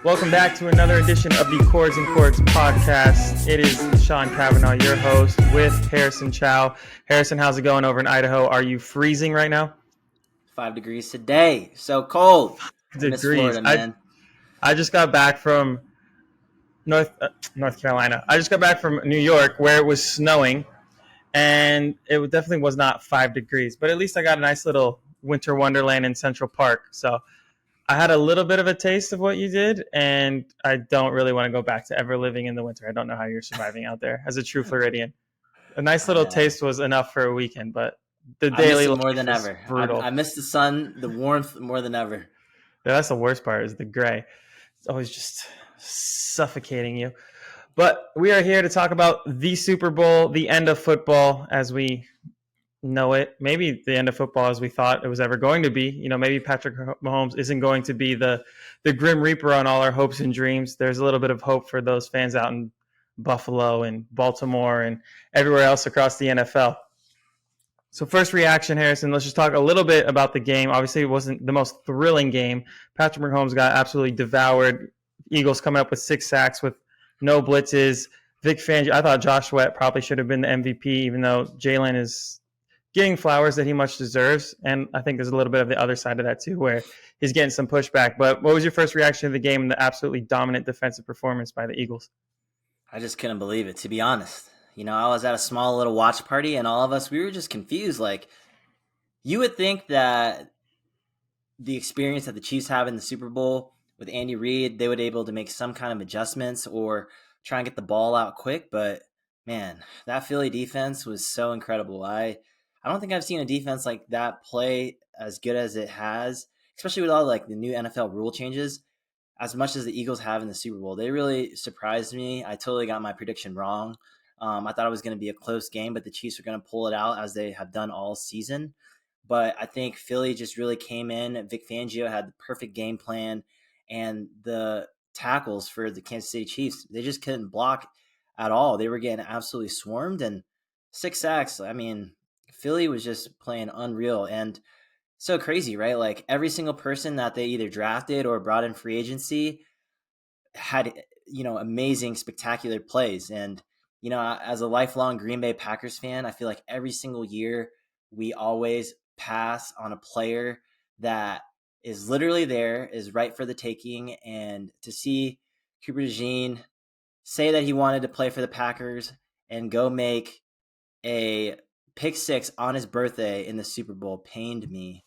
Welcome back to another edition of the Chords and Chords podcast. It is Sean Cavanaugh, your host, with Harrison Chau. Harrison, how's it going over in Idaho? Are you freezing right now? 5 degrees today. So cold. I miss Degrees. Florida, man. I just got back from North Carolina. I just got back from New York where it was snowing, and it definitely was not 5 degrees. But at least I got a nice little winter wonderland in Central Park. So I had a little bit of a taste of what you did, and I don't really want to go back to ever living in the winter. I don't know how you're surviving out there as a true Floridian. A nice I little know. taste was enough for a weekend, but the I miss daily it life more than was ever. brutal. I miss the sun, the warmth more than ever. Yeah, that's the worst part is the gray. It's always just suffocating you. But we are here to talk about the Super Bowl, the end of football as we know it. Maybe the end of football as we thought it was ever going to be. You know, maybe Patrick Mahomes isn't going to be the grim reaper on all our hopes and dreams. There's a little bit of hope for those fans out in Buffalo and Baltimore and everywhere else across the NFL. So first reaction, Harrison, let's just talk a little bit about the game. Obviously, it wasn't the most thrilling game. Patrick Mahomes got absolutely devoured. Eagles coming up with 6 sacks with no blitzes. Vic Fangio, I thought Josh Sweat probably should have been the MVP, even though Jalen is getting flowers that he much deserves. And I think there's a little bit of the other side of that too, where he's getting some pushback. But what was your first reaction to the game and the absolutely dominant defensive performance by the Eagles? I just couldn't believe it, to be honest. You know, I was at a small little watch party, and all of us, we were just confused. Like, you would think that the experience that the Chiefs have in the Super Bowl with Andy Reid, they would be able to make some kind of adjustments or try and get the ball out quick. But, man, that Philly defense was so incredible. I don't think I've seen a defense like that play as good as it has, especially with all like the new NFL rule changes. As much as the Eagles have in the Super Bowl, they really surprised me. I totally got my prediction wrong. I thought it was going to be a close game, but the Chiefs are going to pull it out as they have done all season. But I think Philly just really came in. Vic Fangio had the perfect game plan, and the tackles for the Kansas City Chiefs, they just couldn't block at all. They were getting absolutely swarmed, and 6 sacks. I mean, Philly was just playing unreal. And so crazy, right? Like every single person that they either drafted or brought in free agency had, amazing, spectacular plays. And, as a lifelong Green Bay Packers fan, I feel like every single year we always pass on a player that is literally there, is right for the taking. And to see Cooper DeJean say that he wanted to play for the Packers and go make a pick 6 on his birthday in the Super Bowl pained me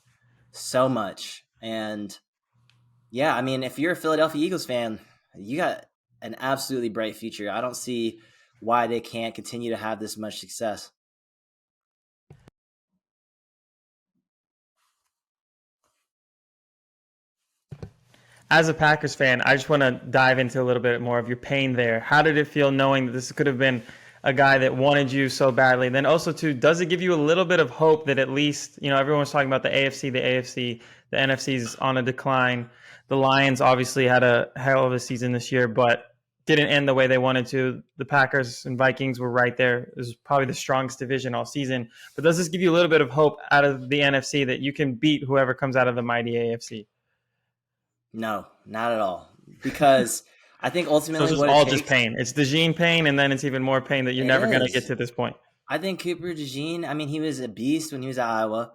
so much. And yeah, I mean, if you're a Philadelphia Eagles fan, you got an absolutely bright future. I don't see why they can't continue to have this much success. As a Packers fan, I just want to dive into a little bit more of your pain there. How did it feel knowing that this could have been a guy that wanted you so badly? Then also, too, does it give you a little bit of hope that at least, everyone's talking about the AFC, the NFC's on a decline. The Lions obviously had a hell of a season this year, but didn't end the way they wanted to. The Packers and Vikings were right there. It was probably the strongest division all season. But does this give you a little bit of hope out of the NFC that you can beat whoever comes out of the mighty AFC? No, not at all. Because I think So ultimately it's just what it all just takes, pain. It's the gene pain, and then it's even more pain that you're it never going to get is. to this point. I think Cooper DeJean, I mean, he was a beast when he was at Iowa.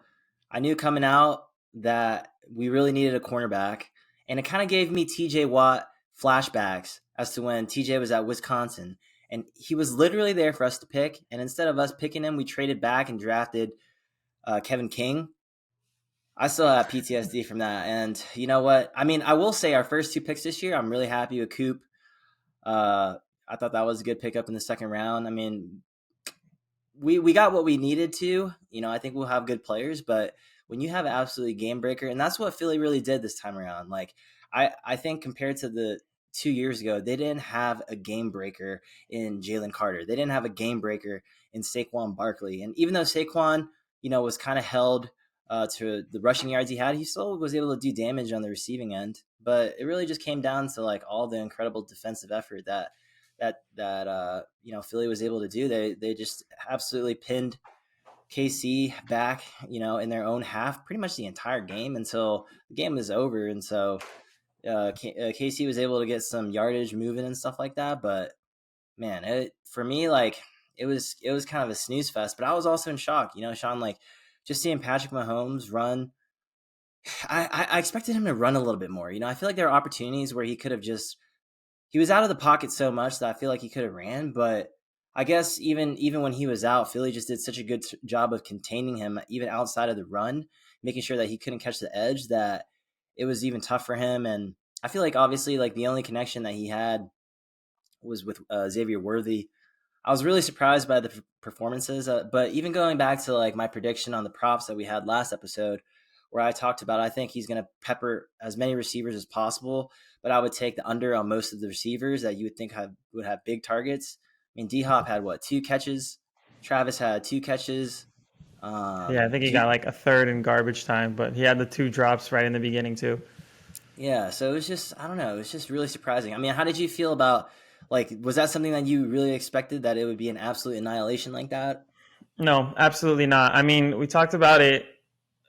I knew coming out that we really needed a cornerback. And it kind of gave me TJ Watt flashbacks as to when TJ was at Wisconsin. And he was literally there for us to pick. And instead of us picking him, we traded back and drafted Kevin King. I still have PTSD from that. And you know what? I mean, I will say our first 2 picks this year, I'm really happy with Coop. I thought that was a good pickup in the second round. I mean, we got what we needed to. I think we'll have good players, but when you have an absolutely game breaker, and that's what Philly really did this time around. Like I think compared to the 2 years ago, they didn't have a game breaker in Jalen Carter. They didn't have a game breaker in Saquon Barkley. And even though Saquon, was kind of held to the rushing yards he had, he still was able to do damage on the receiving end. But it really just came down to like all the incredible defensive effort that Philly was able to do. They just absolutely pinned KC back, in their own half pretty much the entire game until the game was over. And so KC was able to get some yardage moving and stuff like that, but man, for me, like it was kind of a snooze fest. But I was also in shock, Sean, like just seeing Patrick Mahomes run. I expected him to run a little bit more. I feel like there are opportunities where he could have he was out of the pocket so much that I feel like he could have ran, but I guess even when he was out, Philly just did such a good job of containing him, even outside of the run, making sure that he couldn't catch the edge, that it was even tough for him. And I feel like obviously like the only connection that he had was with Xavier Worthy. I was really surprised by the performances, but even going back to like my prediction on the props that we had last episode, where I talked about, I think he's going to pepper as many receivers as possible, but I would take the under on most of the receivers that you would think would have big targets. I mean, D Hop had 2 catches, Travis had 2 catches. Yeah, I think he got like a third in garbage time, but he had the 2 drops right in the beginning too. Yeah, so it was just, I don't know, it was just really surprising. I mean, how did you feel about, like, was that something that you really expected, that it would be an absolute annihilation like that? No, absolutely not. I mean, we talked about it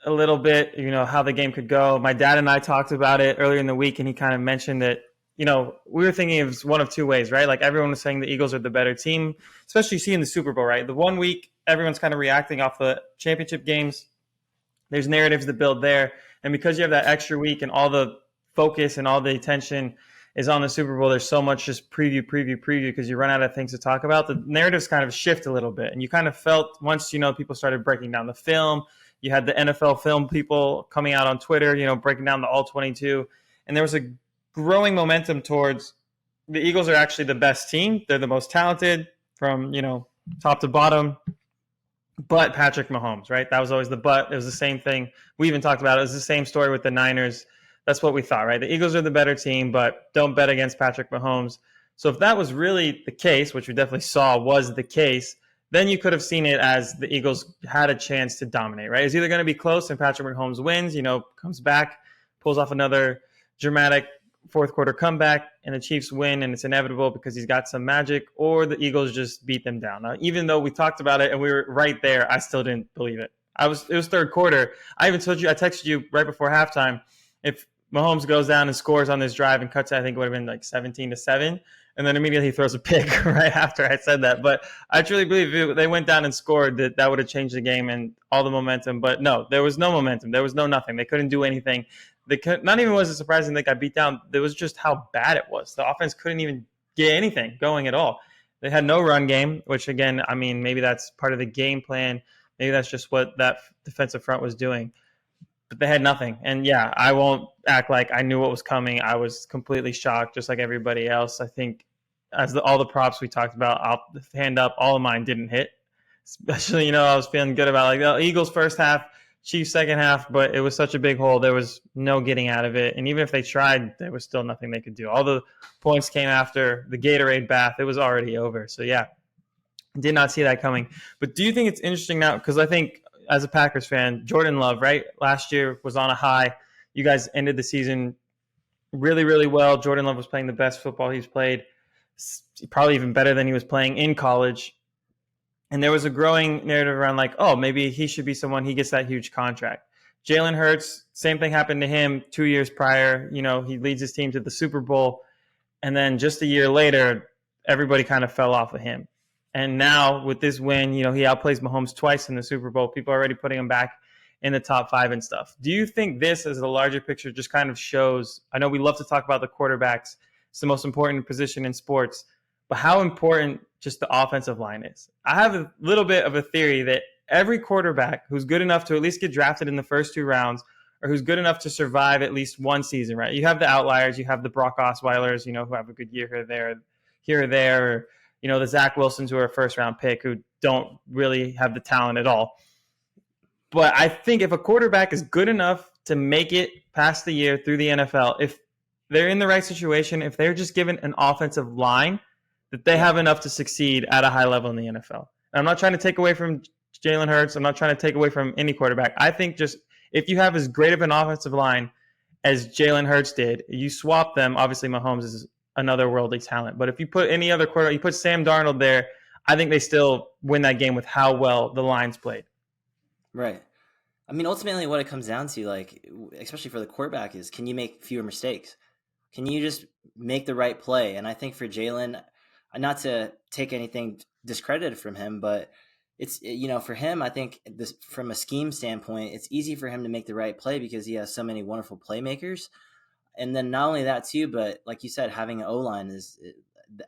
a little bit, how the game could go. My dad and I talked about it earlier in the week, and he kind of mentioned that, we were thinking of one of 2 ways, right? Like everyone was saying the Eagles are the better team, especially seeing the Super Bowl, right? The one week, everyone's kind of reacting off the championship games. There's narratives that build there. And because you have that extra week and all the focus and all the attention is on the Super Bowl, there's so much just preview because you run out of things to talk about. The narratives kind of shift a little bit. And you kind of felt once, people started breaking down the film, you had the NFL film people coming out on Twitter, breaking down the all 22. And there was a growing momentum towards the Eagles are actually the best team. They're the most talented from, top to bottom. But Patrick Mahomes, right? That was always the but. It was the same thing. We even talked about it. It was the same story with the Niners. That's what we thought, right? The Eagles are the better team, but don't bet against Patrick Mahomes. So if that was really the case, which we definitely saw was the case, then you could have seen it as the Eagles had a chance to dominate, right? It's either going to be close and Patrick Mahomes wins, comes back, pulls off another dramatic fourth quarter comeback, and the Chiefs win, and it's inevitable because he's got some magic, or the Eagles just beat them down. Now, even though we talked about it and we were right there, I still didn't believe it. It was third quarter. I even told you, I texted you right before halftime, if Mahomes goes down and scores on this drive and cuts it, I think it would have been like 17-7. And then immediately he throws a pick right after I said that. But I truly believe if they went down and scored, that would have changed the game and all the momentum. But no, there was no momentum. There was no nothing. They couldn't do anything. Not even was it surprising they got beat down. It was just how bad it was. The offense couldn't even get anything going at all. They had no run game, which again, I mean, maybe that's part of the game plan. Maybe that's just what that defensive front was doing. But they had nothing. And yeah, I won't act like I knew what was coming. I was completely shocked, just like everybody else. I think as all the props we talked about, I'll hand up, all of mine didn't hit. Especially, I was feeling good about like the Eagles first half, Chiefs second half, but it was such a big hole. There was no getting out of it. And even if they tried, there was still nothing they could do. All the points came after the Gatorade bath. It was already over. So yeah, did not see that coming. But do you think it's interesting now? Because I think as a Packers fan, Jordan Love, right? Last year was on a high. You guys ended the season really, really well. Jordan Love was playing the best football he's played, probably even better than he was playing in college. And there was a growing narrative around like, oh, maybe he should be someone, he gets that huge contract. Jalen Hurts, same thing happened to him 2 years prior. He leads his team to the Super Bowl. And then just a year later, everybody kind of fell off of him. And now with this win, he outplays Mahomes twice in the Super Bowl. People are already putting him back in the top 5 and stuff. Do you think this, as a larger picture, just kind of shows, I know we love to talk about the quarterbacks. It's the most important position in sports. But how important just the offensive line is. I have a little bit of a theory that every quarterback who's good enough to at least get drafted in the first 2 rounds, or who's good enough to survive at least one season, right? You have the outliers, you have the Brock Osweilers, who have a good year here or there, or, the Zach Wilsons who are a first-round pick who don't really have the talent at all. But I think if a quarterback is good enough to make it past the year through the NFL, if they're in the right situation, if they're just given an offensive line, that they have enough to succeed at a high level in the NFL. And I'm not trying to take away from Jalen Hurts. I'm not trying to take away from any quarterback. I think just if you have as great of an offensive line as Jalen Hurts did, you swap them. Obviously, Mahomes is another worldly talent. But if you put any other quarterback, you put Sam Darnold there, I think they still win that game with how well the line's played. Right. I mean, ultimately what it comes down to, like, especially for the quarterback, is can you make fewer mistakes? Can you just make the right play? And I think for Jalen, not to take anything discredited from him, but it's, for him, I think this, from a scheme standpoint, it's easy for him to make the right play because he has so many wonderful playmakers. And then not only that too, but like you said, having an O line is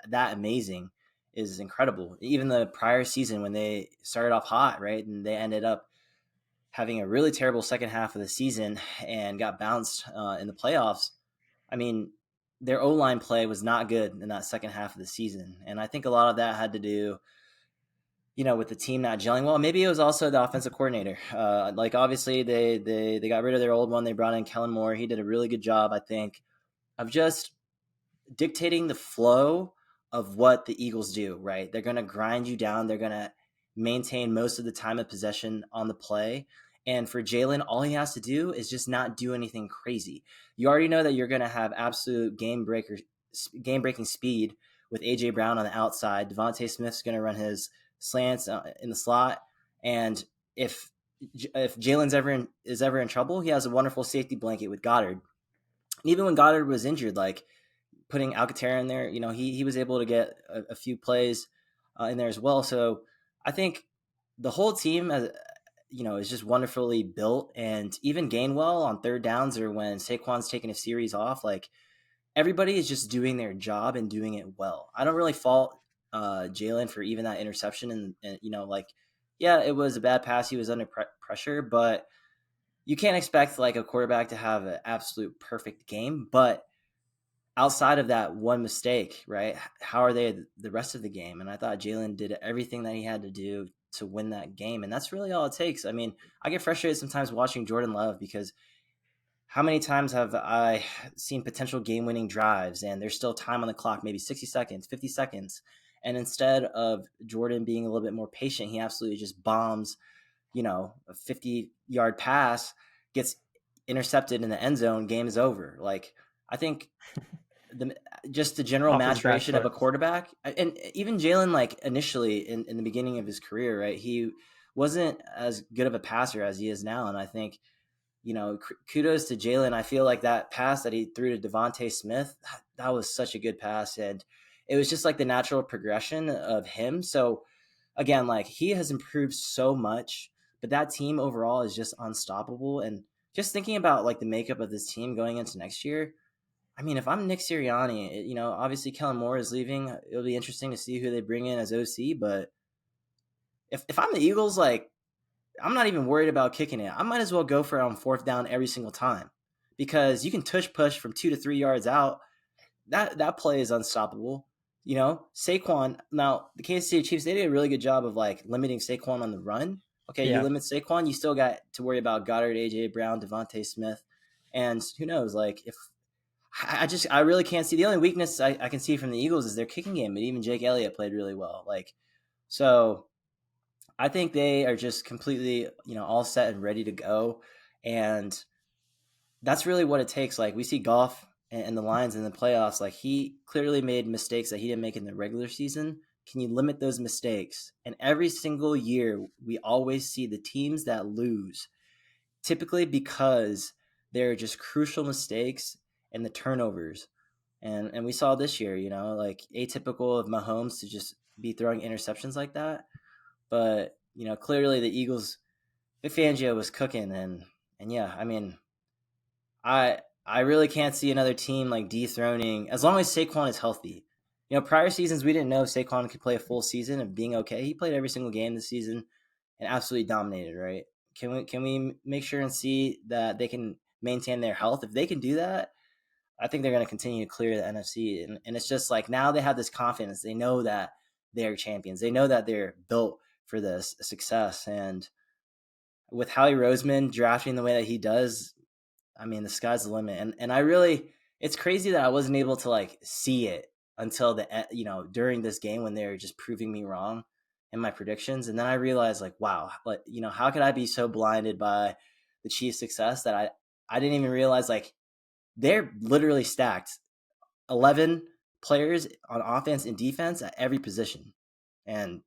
that amazing, is incredible. Even the prior season when they started off hot, right, and they ended up having a really terrible second half of the season and got bounced in the playoffs. I mean, their O line play was not good in that second half of the season, and I think a lot of that had to do, with the team not gelling well. Maybe it was also the offensive coordinator. Like obviously they got rid of their old one. They brought in Kellen Moore. He did a really good job, I think, of just dictating the flow of what the Eagles do, right? They're going to grind you down. They're going to maintain most of the time of possession on the play. And for Jalen, all he has to do is just not do anything crazy. You already know that you're going to have absolute game breaking speed with AJ Brown on the outside. Devontae Smith's going to run his slants in the slot, and if Jalen's ever in trouble, he has a wonderful safety blanket with Goddard. And even when Goddard was injured, like putting Alcantara in there, he was able to get a few plays in there as well. So I think the whole team, is just wonderfully built. And even Gainwell on third downs or when Saquon's taking a series off, like everybody is just doing their job and doing it well. I don't really fault Jalen for even that interception. And yeah, it was a bad pass. He was under pressure, but you can't expect like a quarterback to have an absolute perfect game. But outside of that one mistake, right? How are they the rest of the game? And I thought Jalen did everything that he had to do to win that game. And that's really all it takes. I mean, I get frustrated sometimes watching Jordan Love because how many times have I seen potential game winning drives and there's still time on the clock, maybe 60 seconds, 50 seconds. And instead of Jordan being a little bit more patient, he absolutely just bombs, a 50-yard pass, gets intercepted in the end zone, game is over. Like, I think just the general Off his back maturation of a foot. quarterback. And even Jalen, like initially in the beginning of his career, right, he wasn't as good of a passer as he is now. And I think, kudos to Jalen. I feel like that pass that he threw to Devontae Smith, that was such a good pass. And it was just like the natural progression of him. So again, like he has improved so much, but that team overall is just unstoppable. And just thinking about like the makeup of this team going into next year, I mean, if I'm Nick Sirianni, obviously Kellen Moore is leaving. It'll be interesting to see who they bring in as OC. But if I'm the Eagles, like, I'm not even worried about kicking it. I might as well go for it on fourth down every single time because you can tush push from 2 to 3 yards out. That play is unstoppable. Saquon. Now the Kansas City Chiefs, they did a really good job of like limiting Saquon on the run. Okay, you Yeah. limit Saquon, you still got to worry about Goddard, AJ Brown, Devontae Smith, and who knows? Like if I really can't see. The only weakness I can see from the Eagles is their kicking game, but even Jake Elliott played really well. Like, so I think they are just completely, all set and ready to go. And that's really what it takes. Like we see Goff and the Lions in the playoffs, like he clearly made mistakes that he didn't make in the regular season. Can you limit those mistakes? And every single year, we always see the teams that lose, typically because they're just crucial mistakes and the turnovers. And we saw this year, like atypical of Mahomes to just be throwing interceptions like that. But, clearly the Eagles, Vic Fangio was cooking and yeah, I mean, I really can't see another team like dethroning as long as Saquon is healthy. Prior seasons we didn't know if Saquon could play a full season of being okay. He played every single game this season and absolutely dominated, right? Can we make sure and see that they can maintain their health? If they can do that, I think they're going to continue to clear the NFC. And it's just like now they have this confidence. They know that they're champions. They know that they're built for this success. And with Howie Roseman drafting the way that he does, I mean, the sky's the limit. And I really, it's crazy that I wasn't able to like see it until during this game when they were just proving me wrong in my predictions. And then I realized like, wow, like, how could I be so blinded by the Chiefs' success that I didn't even realize like they're literally stacked 11 players on offense and defense at every position. And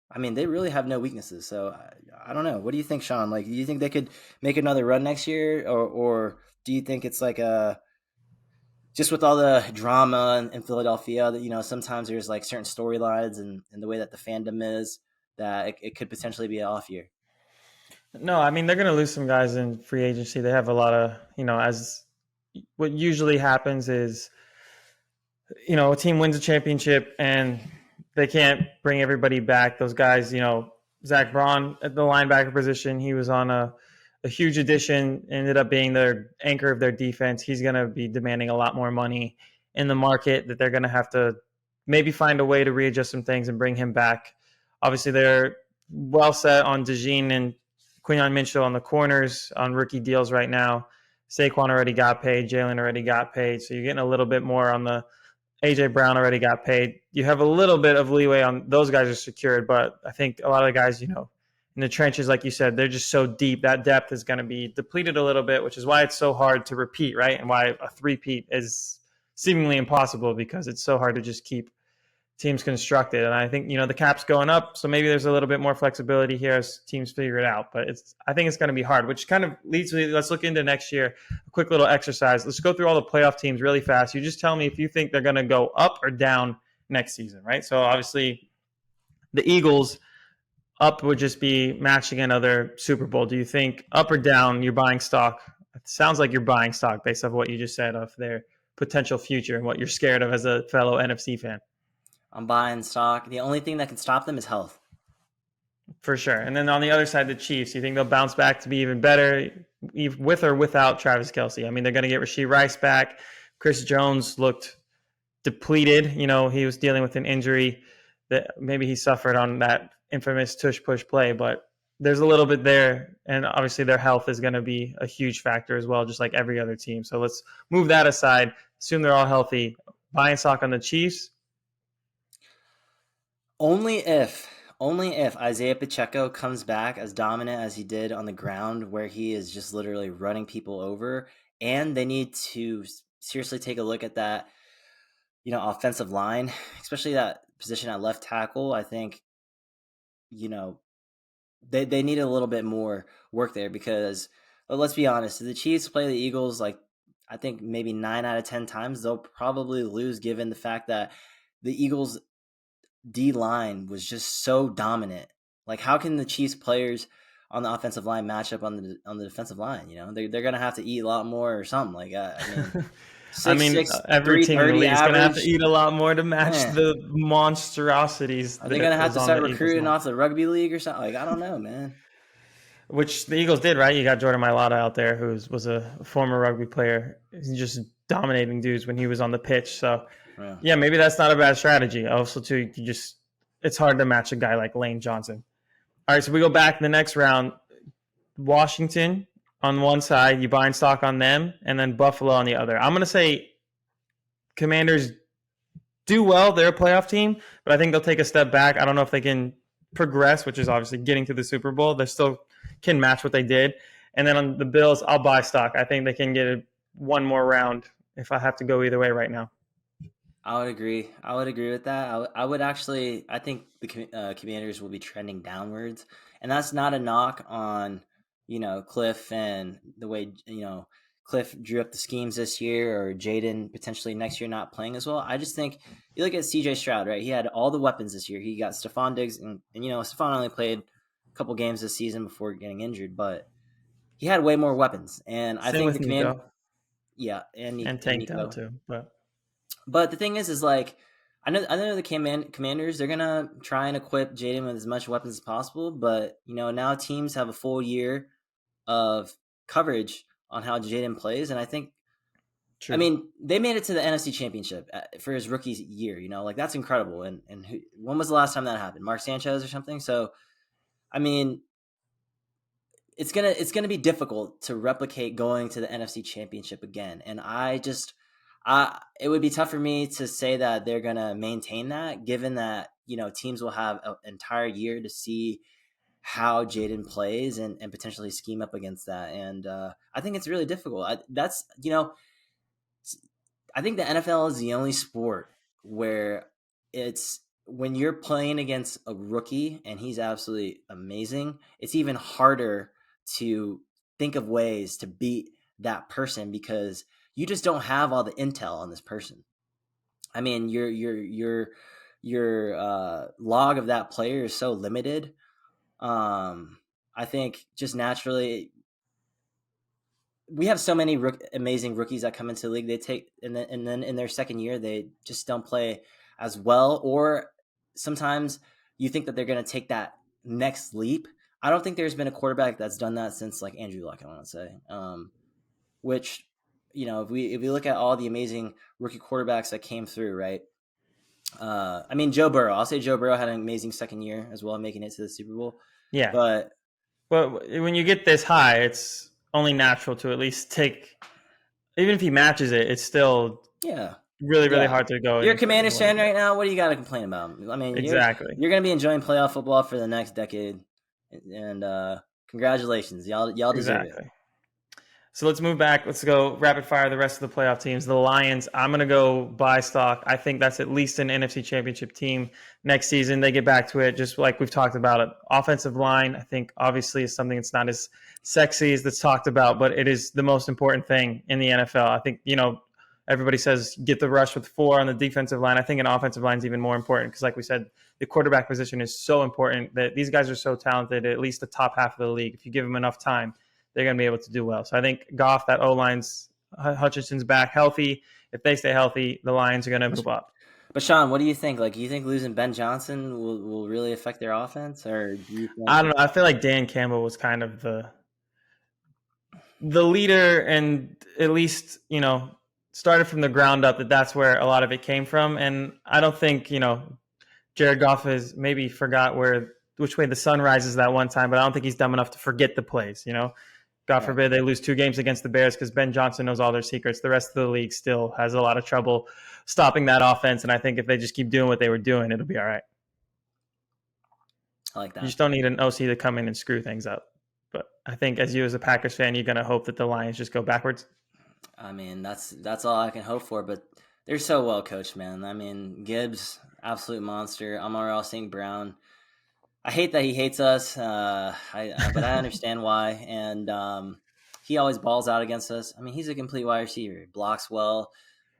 I mean, they really have no weaknesses. So I don't know. What do you think, Sean? Like, do you think they could make another run next year, or do you think it's like just with all the drama in Philadelphia, that sometimes there's like certain storylines and the way that the fandom is, that it could potentially be an off year. No, I mean they're going to lose some guys in free agency. They have a lot of, as what usually happens is, a team wins a championship and they can't bring everybody back. Those guys, Zach Braun at the linebacker position, he was on a huge addition, ended up being their anchor of their defense. He's going to be demanding a lot more money in the market that they're going to have to maybe find a way to readjust some things and bring him back. Obviously, they're well set on DeJean and Quinyon Mitchell on the corners on rookie deals right now. Saquon already got paid. Jalen already got paid. So you're getting a little bit more on the AJ Brown already got paid. You have a little bit of leeway on those guys are secured, but I think a lot of the guys, in the trenches, like you said, they're just so deep. That depth is going to be depleted a little bit, which is why it's so hard to repeat, right? And why a three-peat is seemingly impossible because it's so hard to just keep teams constructed. And I think, the cap's going up, so maybe there's a little bit more flexibility here as teams figure it out. But I think it's going to be hard, which kind of leads me, let's look into next year. A quick little exercise. Let's go through all the playoff teams really fast. You just tell me if you think they're going to go up or down next season, right? So obviously the Eagles, up would just be matching another Super Bowl. Do you think up or down you're buying stock? It sounds like you're buying stock based off what you just said of their potential future and what you're scared of as a fellow NFC fan. I'm buying stock. The only thing that can stop them is health. For sure. And then on the other side, the Chiefs, you think they'll bounce back to be even better with or without Travis Kelce? I mean, they're going to get Rashee Rice back. Chris Jones looked depleted. He was dealing with an injury that maybe he suffered on that infamous tush-push play, but there's a little bit there. And obviously their health is going to be a huge factor as well, just like every other team. So let's move that aside. Assume they're all healthy. Buying stock on the Chiefs? Only if Isaiah Pacheco comes back as dominant as he did on the ground, where he is just literally running people over, and they need to seriously take a look at that, offensive line, especially that position at left tackle. I think, they need a little bit more work there because, let's be honest, if the Chiefs play the Eagles, like I think maybe 9 out of 10 times, they'll probably lose given the fact that the Eagles D line was just so dominant. Like, how can the Chiefs players on the offensive line match up on the defensive line? They're gonna have to eat a lot more or something. Like, every team in the league is gonna have to eat a lot more to match the monstrosities. Are they gonna have to start recruiting off the rugby league or something? Like, I don't know, man. Which the Eagles did, right? You got Jordan Mailata out there, who was a former rugby player. He's just dominating dudes when he was on the pitch. So. Yeah, maybe that's not a bad strategy. Also, too, it's hard to match a guy like Lane Johnson. All right, so we go back in the next round. Washington on one side, you buying stock on them, and then Buffalo on the other. I'm going to say Commanders do well. They're a playoff team, but I think they'll take a step back. I don't know if they can progress, which is obviously getting to the Super Bowl. They still can match what they did. And then on the Bills, I'll buy stock. I think they can get one more round if I have to go either way right now. I would agree. I would agree with that. I think the Commanders will be trending downwards, and that's not a knock on, Cliff and the way, Cliff drew up the schemes this year, or Jaden potentially next year not playing as well. I just think you look at CJ Stroud, right? He had all the weapons this year. He got Stephon Diggs, and Stephon only played a couple games this season before getting injured, but he had way more weapons. And I think the Commanders, and Tank Dell too, But the thing is like, I know the Commanders, they're gonna try and equip Jaden with as much weapons as possible. But now teams have a full year of coverage on how Jaden plays, and I think, true. I mean, they made it to the NFC Championship for his rookie year. Like, that's incredible. And when was the last time that happened? Mark Sanchez or something? So, I mean, it's gonna be difficult to replicate going to the NFC Championship again, and it would be tough for me to say that they're going to maintain that, given that, teams will have an entire year to see how Jaden plays and potentially scheme up against that. And I think it's really difficult. I think the NFL is the only sport where it's, when you're playing against a rookie and he's absolutely amazing, it's even harder to think of ways to beat that person because you just don't have all the intel on this person. I mean, your log of that player is so limited. I think just naturally, we have so many amazing rookies that come into the league. They take and then in their second year, they just don't play as well, or sometimes you think that they're going to take that next leap. I don't think there's been a quarterback that's done that since like Andrew Luck. I want to say, which if we look at all the amazing rookie quarterbacks that came through, right? I mean, Joe Burrow. I'll say Joe Burrow had an amazing second year as well, making it to the Super Bowl. Yeah. But when you get this high, it's only natural to at least take. Even if he matches it, it's still really hard to go. You're a Commanders fan right now. What do you got to complain about? I mean, exactly. You're going to be enjoying playoff football for the next decade, and congratulations, y'all deserve it. So let's move back. Let's go rapid fire the rest of the playoff teams. The Lions, I'm going to go buy stock. I think that's at least an NFC Championship team next season. They get back to it, just like we've talked about it. Offensive line, I think, obviously is something that's not as sexy as that's talked about, but it is the most important thing in the NFL. I think, everybody says get the rush with 4 on the defensive line. I think an offensive line is even more important because, like we said, the quarterback position is so important that these guys are so talented, at least the top half of the league. If you give them enough time, they're going to be able to do well. So I think Goff, that O-line's, Hutchinson's back healthy. If they stay healthy, the Lions are going to move up. But Sean, what do you think? Like, do you think losing Ben Johnson will really affect their offense, or do you think... I don't know. I feel like Dan Campbell was kind of the leader, and at least started from the ground up. That's where a lot of it came from. And I don't think Jared Goff has maybe forgot which way the sun rises that one time, but I don't think he's dumb enough to forget the plays. God forbid they lose 2 games against the Bears because Ben Johnson knows all their secrets. The rest of the league still has a lot of trouble stopping that offense, and I think if they just keep doing what they were doing, it'll be all right. I like that. You just don't need an OC to come in and screw things up. But I think as a Packers fan, you're going to hope that the Lions just go backwards. I mean, that's all I can hope for, but they're so well coached, man. I mean, Gibbs, absolute monster. Amon-Ra St. Brown. I hate that he hates us, but I understand why. And he always balls out against us. I mean, he's a complete wide receiver. Blocks well,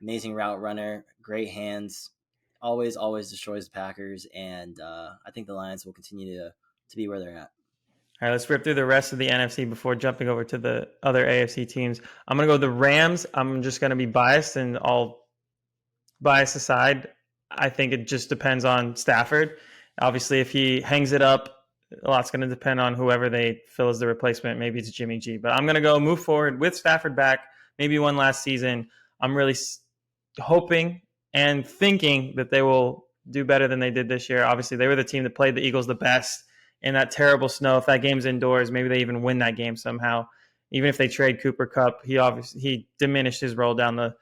amazing route runner, great hands, always destroys the Packers. And I think the Lions will continue to be where they're at. All right, let's rip through the rest of the NFC before jumping over to the other AFC teams. I'm going to go the Rams. I'm just going to be biased, and all bias aside, I think it just depends on Stafford. Obviously, if he hangs it up, a lot's going to depend on whoever they fill as the replacement. Maybe it's Jimmy G. But I'm going to go move forward with Stafford back, maybe one last season. I'm really hoping and thinking that they will do better than they did this year. Obviously, they were the team that played the Eagles the best in that terrible snow. If that game's indoors, maybe they even win that game somehow. Even if they trade Cooper Kupp, he diminished his role down the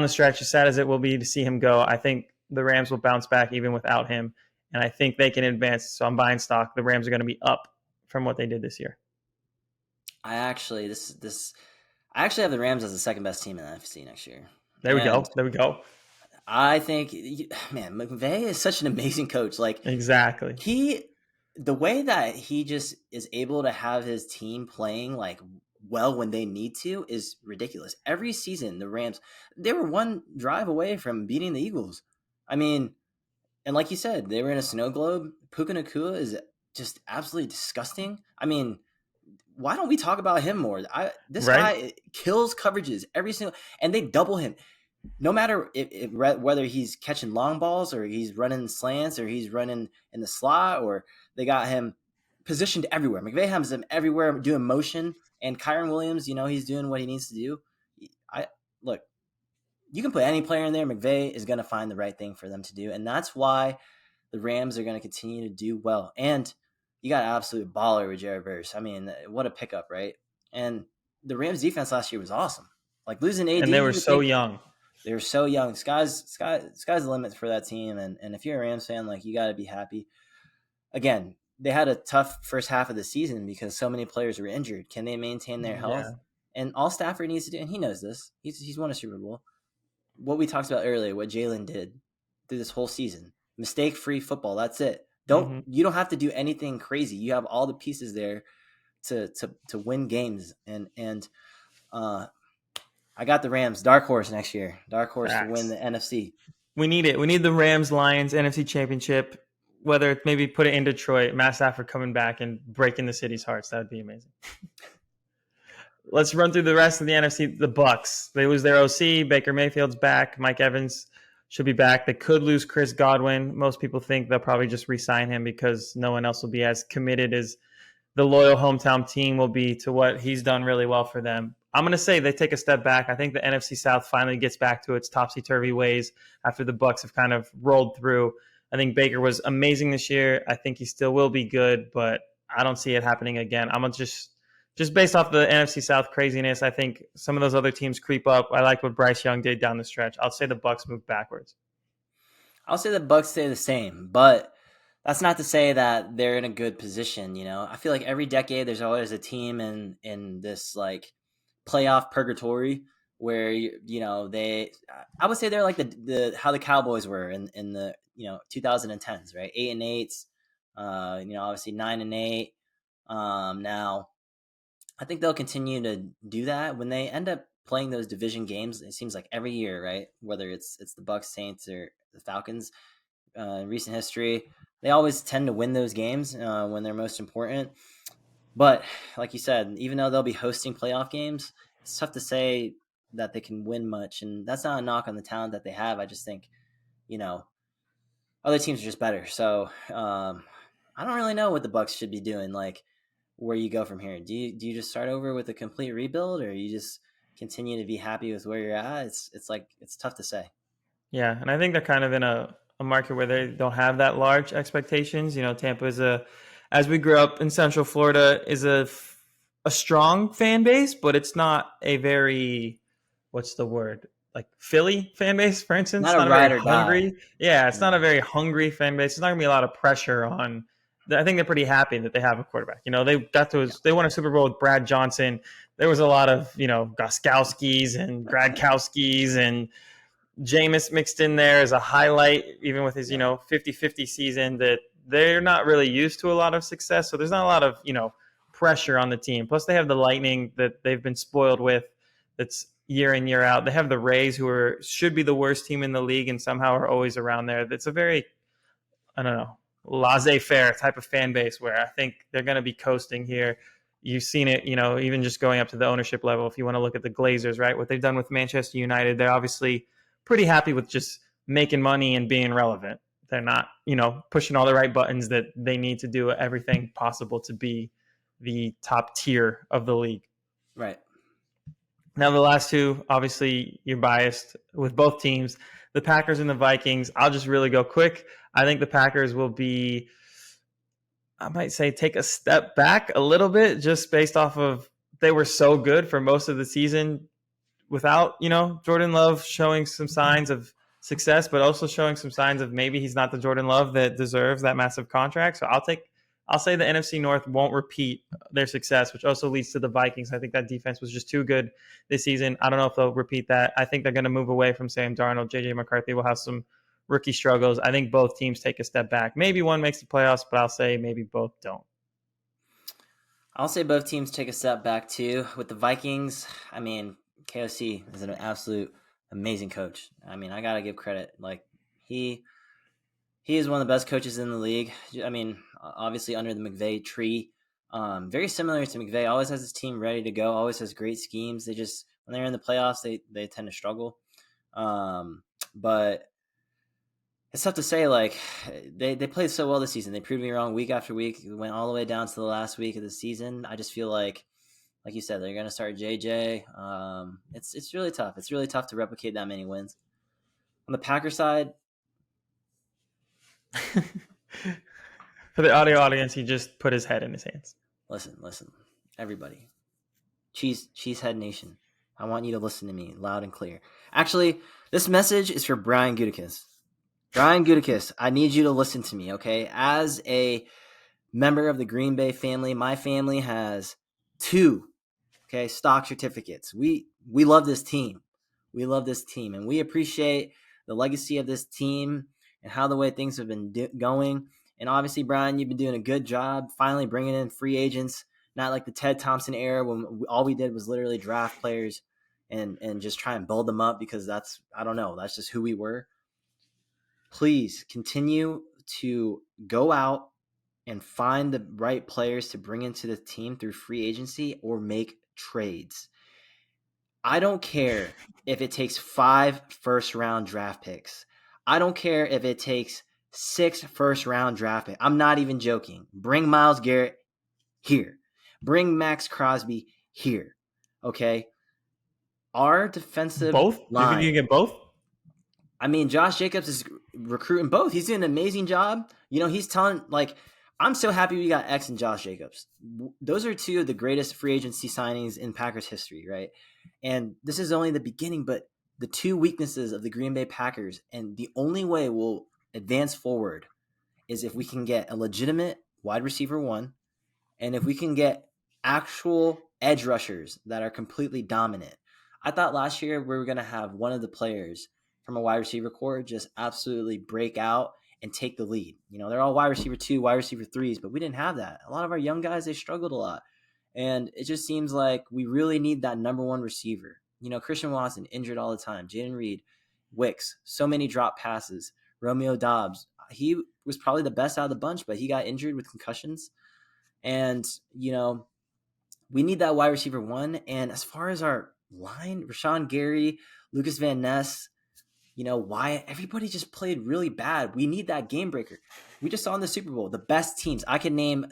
stretch. As sad as it will be to see him go, I think the Rams will bounce back even without him. And I think they can advance. So I'm buying stock. The Rams are going to be up from what they did this year. I actually have the Rams as the second best team in the NFC next year. There we go. I think, man, McVay is such an amazing coach. Like, exactly. The way that he just is able to have his team playing like well when they need to is ridiculous. Every season, the Rams, they were one drive away from beating the Eagles. I mean, and like you said, they were in a snow globe. Puka Nacua is just absolutely disgusting. I mean, why don't we talk about him more? This guy kills coverages every single, and they double him. No matter whether he's catching long balls or he's running slants or he's running in the slot, or they got him positioned everywhere. McVay has him everywhere doing motion, and Kyron Williams, he's doing what he needs to do. Look, you can put any player in there. McVay is going to find the right thing for them to do. And that's why the Rams are going to continue to do well. And you got an absolute baller with Jared Verse. I mean, what a pickup, right? And the Rams defense last year was awesome. Like losing AD. And they were so young. They were so young. Sky's the limit for that team. And if you're a Rams fan, like you got to be happy. Again, they had a tough first half of the season because so many players were injured. Can they maintain their health? Yeah. And all Stafford needs to do, and he knows this, he's won a Super Bowl. What we talked about earlier, what Jalen did through this whole season, mistake-free football. That's it. You don't have to do anything crazy. You have all the pieces there to win games, and I got the Rams. Dark horse next year. Dark horse to win Facts. the NFC. We need it. We need the Rams Lions NFC Championship. Whether it's maybe put it in Detroit, Matt Stafford coming back and breaking the city's hearts, that would be amazing. Let's run through the rest of the NFC. The Bucks. They lose their OC. Baker Mayfield's back. Mike Evans should be back. They could lose Chris Godwin. Most people think they'll probably just re-sign him because no one else will be as committed as the loyal hometown team will be to what he's done really well for them. I'm going to say they take a step back. I think the NFC South finally gets back to its topsy-turvy ways after the Bucks have kind of rolled through. I think Baker was amazing this year. I think he still will be good, but I don't see it happening again. I'm going to just based off the NFC South craziness, I think some of those other teams creep up. I like what Bryce Young did down the stretch. I'll say the Bucks move backwards. I'll say the Bucks stay the same, but that's not to say that they're in a good position. I feel like every decade there's always a team in this like playoff purgatory where I would say they're like the how the Cowboys were in the 2010s, right? 8-8, obviously 9-8. Now I think they'll continue to do that when they end up playing those division games. It seems like every year, right? Whether it's the Bucks, Saints, or the Falcons, in recent history, they always tend to win those games when they're most important. But like you said, even though they'll be hosting playoff games, it's tough to say that they can win much. And that's not a knock on the talent that they have. I just think, other teams are just better. So I don't really know what the Bucks should be doing. Like, where you go from here? Do you just start over with a complete rebuild, or you just continue to be happy with where you're at? It's tough to say. Yeah, and I think they're kind of in a market where they don't have that large expectations. Tampa is as we grew up in Central Florida, is a strong fan base, but it's not a very, what's the word? Like Philly fan base, for instance. Not a Not a ride very or die. hungry. Yeah, it's not a very hungry fan base. It's not gonna be a lot of pressure on. I think they're pretty happy that they have a quarterback. They won a Super Bowl with Brad Johnson. There was a lot of Goskowskis and Gradkowskis and Jameis mixed in there as a highlight, even with his 50-50 season, that they're not really used to a lot of success. So there's not a lot of pressure on the team. Plus they have the Lightning that they've been spoiled with. That's year in, year out. They have the Rays, who should be the worst team in the league and somehow are always around there. That's a very, I don't know, laissez-faire type of fan base where I think they're going to be coasting here. You've seen it, even just going up to the ownership level. If you want to look at the Glazers, right, what they've done with Manchester United, they're obviously pretty happy with just making money and being relevant. They're not, pushing all the right buttons that they need to do everything possible to be the top tier of the league. Right. Now, the last two, obviously, you're biased with both teams, the Packers and the Vikings. I'll just really go quick. I think the Packers will be, I might say, take a step back a little bit just based off of they were so good for most of the season without, Jordan Love showing some signs of success, but also showing some signs of maybe he's not the Jordan Love that deserves that massive contract. So I'll say the NFC North won't repeat their success, which also leads to the Vikings. I think that defense was just too good this season. I don't know if they'll repeat that. I think they're going to move away from Sam Darnold. JJ McCarthy will have some rookie struggles. I think both teams take a step back. Maybe one makes the playoffs, but I'll say maybe both don't. I'll say both teams take a step back too. With the Vikings, I mean, KOC is an absolute amazing coach. I mean, I got to give credit. Like, he is one of the best coaches in the league. I mean, obviously under the McVay tree. Very similar to McVay, always has his team ready to go, always has great schemes. They just, when they're in the playoffs, they tend to struggle. But it's tough to say. Like, they played so well this season. They proved me wrong week after week. It went all the way down to the last week of the season. I just feel like you said, they're going to start JJ. It's really tough. It's really tough to replicate that many wins. On the Packers side, for the audio audience, he just put his head in his hands. Listen, everybody. Cheesehead Nation, I want you to listen to me loud and clear. Actually, this message is for Brian Gutekunst. Brian Gutekunst, I need you to listen to me, okay? As a member of the Green Bay family, my family has 2 stock certificates. We love this team. We love this team, and we appreciate the legacy of this team and how the way things have been going. And obviously, Brian, you've been doing a good job finally bringing in free agents, not like the Ted Thompson era when all we did was literally draft players. and just try and build them up because that's just who we were. Please continue to go out and find the right players to bring into the team through free agency or make trades. I don't care if it takes 5 first-round draft picks. I don't care if it takes 6 first-round draft picks. I'm not even joking. Bring Myles Garrett here. Bring Max Crosby here. Okay? Our defensive Both? Do you think you line. can get both? I mean, Josh Jacobs is recruiting both. He's doing an amazing job. He's telling, I'm so happy we got X and Josh Jacobs. Those are two of the greatest free agency signings in Packers history, right? And this is only the beginning, but the two weaknesses of the Green Bay Packers, and the only way we'll advance forward is if we can get a legitimate wide receiver one, and if we can get actual edge rushers that are completely dominant. I thought last year we were going to have one of the players from a wide receiver core just absolutely break out and take the lead. They're all wide receiver 2, wide receiver 3s, but we didn't have that. A lot of our young guys, they struggled a lot. And it just seems like we really need that number one receiver. Christian Watson injured all the time. Jaden Reed, Wicks, so many drop passes. Romeo Dobbs, he was probably the best out of the bunch, but he got injured with concussions. And, we need that wide receiver one. And as far as our line, Rashawn Gary, Lucas Van Ness, Wyatt, everybody just played really bad. We need that game breaker. We just saw in the Super Bowl, the best teams. I can name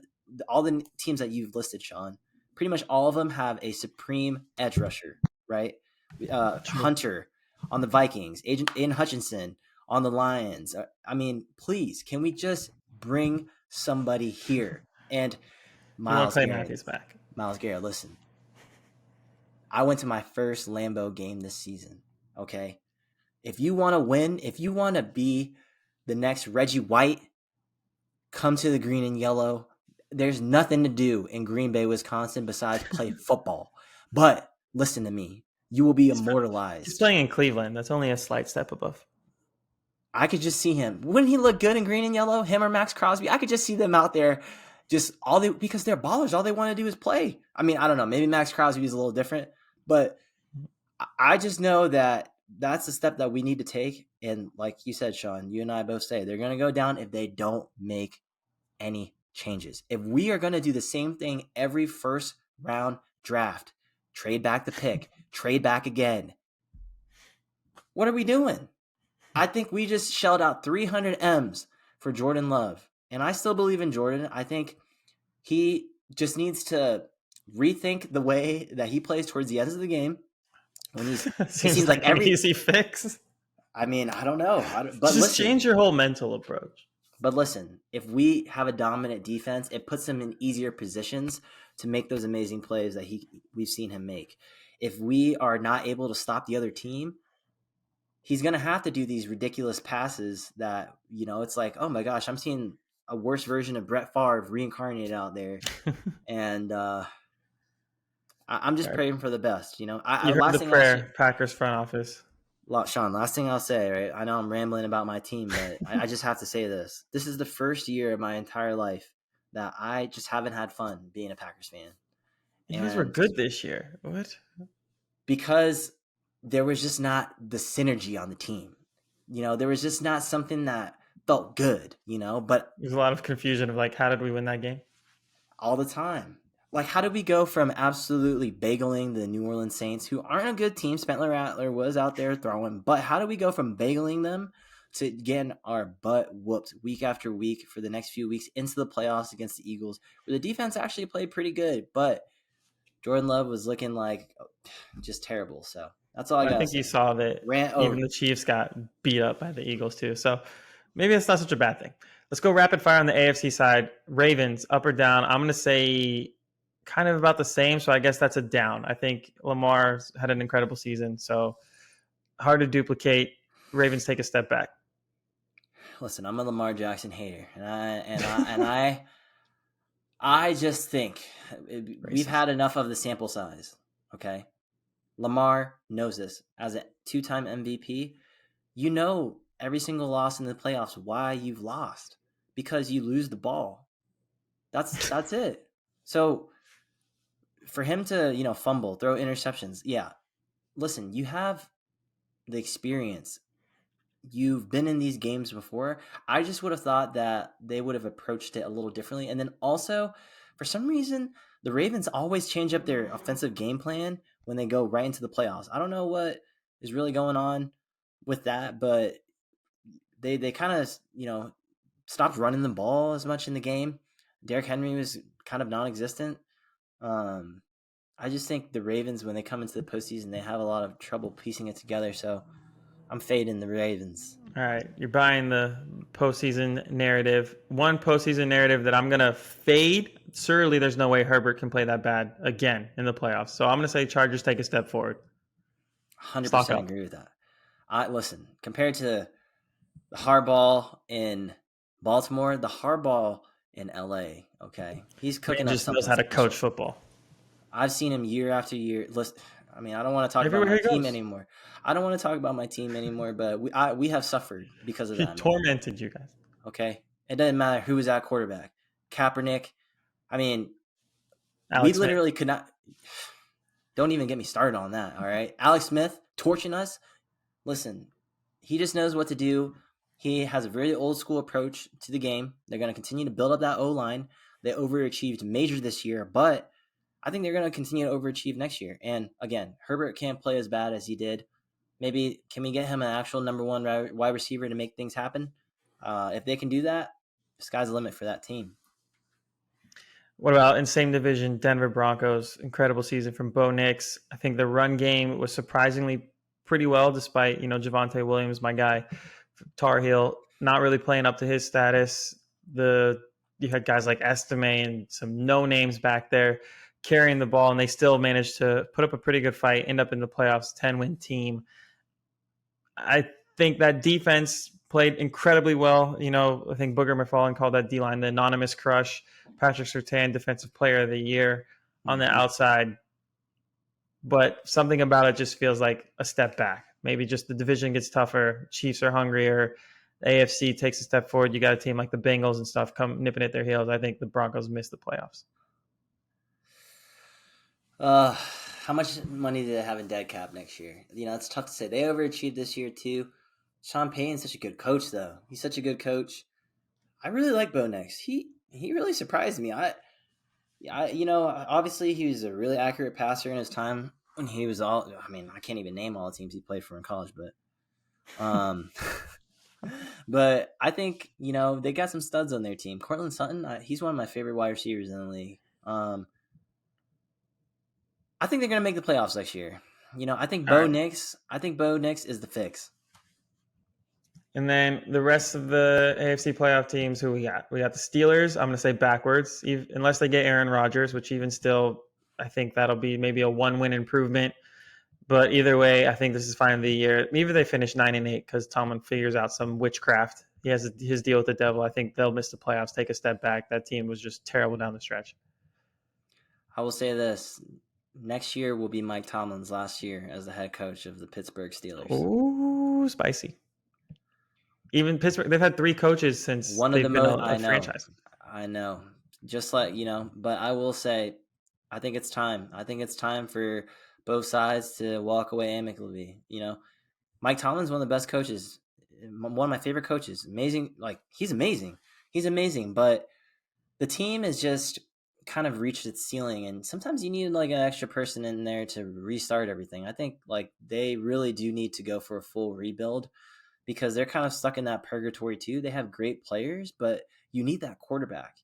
all the teams that you've listed, Sean. Pretty much all of them have a supreme edge rusher, right? Hunter on the Vikings, Aiden Hutchinson on the Lions. I mean, please, can we just bring somebody here? And Myles Matthews back. Myles Garrett, listen. I went to my first Lambeau game this season, okay? If you want to win, if you want to be the next Reggie White, come to the green and yellow. There's nothing to do in Green Bay, Wisconsin besides play football. But listen to me. You will be immortalized. He's playing in Cleveland. That's only a slight step above. I could just see him. Wouldn't he look good in green and yellow? Him or Max Crosby? I could just see them out there because they're ballers. All they want to do is play. I mean, I don't know. Maybe Max Crosby is a little different. But I just know that that's the step that we need to take. And like you said, Sean, you and I both say they're going to go down if they don't make any changes. If we are going to do the same thing every first round draft, trade back the pick, trade back again, what are we doing? I think we just shelled out 300 M's for Jordan Love. And I still believe in Jordan. I think he just needs to rethink the way that he plays towards the ends of the game. When he seems like every easy fix. I mean, I don't know. But just change your whole mental approach. But listen, if we have a dominant defense, it puts him in easier positions to make those amazing plays that we've seen him make. If we are not able to stop the other team, he's going to have to do these ridiculous passes that, it's like, oh my gosh, I'm seeing a worse version of Brett Favre reincarnated out there. And I'm just praying for the best, you heard the prayer, Packers front office. Sean, last thing I'll say, right? I know I'm rambling about my team, but I just have to say this. This is the first year of my entire life that I just haven't had fun being a Packers fan. You guys were good this year. What? Because there was just not the synergy on the team. There was just not something that felt good, but there's a lot of confusion of like, how did we win that game? All the time. Like, how did we go from absolutely bageling the New Orleans Saints, who aren't a good team? Spencer Rattler was out there throwing, but how do we go from bageling them to getting our butt whooped week after week for the next few weeks into the playoffs against the Eagles, where the defense actually played pretty good, but Jordan Love was looking like just terrible. So that's all I got. I think you saw that even the Chiefs got beat up by the Eagles too. So maybe it's not such a bad thing. Let's go rapid fire on the AFC side. Ravens, up or down? I'm going to say kind of about the same, so I guess that's a down. I think Lamar had an incredible season, so hard to duplicate. Ravens take a step back. Listen, I'm a Lamar Jackson hater, and I just think we've had enough of the sample size. Okay, Lamar knows this as a 2-time MVP. Every single loss in the playoffs, why you've lost, because you lose the ball. That's it. So for him to, fumble, throw interceptions, yeah, listen, you have the experience. You've been in these games before. I just would have thought that they would have approached it a little differently. And then also, for some reason, the Ravens always change up their offensive game plan when they go right into the playoffs. I don't know what is really going on with that, but they kind of, stopped running the ball as much in the game. Derrick Henry was kind of non-existent. Um, I just think the Ravens, when they come into the postseason, they have a lot of trouble piecing it together. So I'm fading the Ravens. All right, you're buying the postseason narrative. One postseason narrative that I'm gonna fade. Surely, there's no way Herbert can play that bad again in the playoffs. So I'm gonna say Chargers take a step forward. Stock 100% up. agree with that. Listen, compared to the Harbaugh in Baltimore, the Harbaugh in LA, okay, he's Man cooking up just knows something how to special. coach football. I've seen him year after year. Listen, I mean, I don't want to talk about Everywhere my he team goes, anymore. But we have suffered because of he that man. tormented you guys. Okay, it doesn't matter who was at quarterback. Kaepernick. I mean, we Alex Smith. literally could not. Don't even get me started on that. All right, Alex Smith torching us. Listen, he just knows what to do. He has a very old school approach to the game. They're going to continue to build up that O line. They overachieved major this year, but I think they're going to continue to overachieve next year. And again, Herbert can't play as bad as he did. Maybe can we get him an actual number one wide receiver to make things happen? If they can do that, sky's the limit for that team. What about in same division, Denver Broncos? Incredible season from Bo Nix. I think the run game was surprisingly pretty well, despite Javonte Williams, my guy, Tar Heel, not really playing up to his status. You had guys like Estime and some no names back there carrying the ball, and they still managed to put up a pretty good fight, end up in the playoffs, 10-win team. I think that defense played incredibly well. I think Booger McFarland called that D-line the anonymous crush. Patrick Surtain, Defensive Player of the Year on the outside. But something about it just feels like a step back. Maybe just the division gets tougher. Chiefs are hungrier. The AFC takes a step forward. You got a team like the Bengals and stuff come nipping at their heels. I think the Broncos missed the playoffs. How much money do they have in dead cap next year? It's tough to say. They overachieved this year too. Sean Payton's such a good coach, though. He's such a good coach. I really like Bo Nix. He really surprised me. Obviously he was a really accurate passer in his time when he was all. I mean, I can't even name all the teams he played for in college, but but I think they got some studs on their team. Cortland Sutton, he's one of my favorite wide receivers in the league. I think they're going to make the playoffs next year. I think Bo Nix is the fix. And then the rest of the AFC playoff teams, who we got? We got the Steelers. I'm going to say backwards, unless they get Aaron Rodgers, which even still, I think that'll be maybe a 1-win improvement. But either way, I think this is finally the year. Maybe they finish 9-8 because Tomlin figures out some witchcraft. He has his deal with the devil. I think they'll miss the playoffs, take a step back. That team was just terrible down the stretch. I will say this. Next year will be Mike Tomlin's last year as the head coach of the Pittsburgh Steelers. Ooh, spicy. Even Pittsburgh, they've had 3 coaches since they've been a franchise. I know. Just like, but I will say, I think it's time. I think it's time for both sides to walk away amicably. Mike Tomlin's one of the best coaches, one of my favorite coaches. Amazing. Like, he's amazing. He's amazing. But the team has just kind of reached its ceiling, and sometimes you need like an extra person in there to restart everything. I think like they really do need to go for a full rebuild, because they're kind of stuck in that purgatory too. They have great players, but you need that quarterback.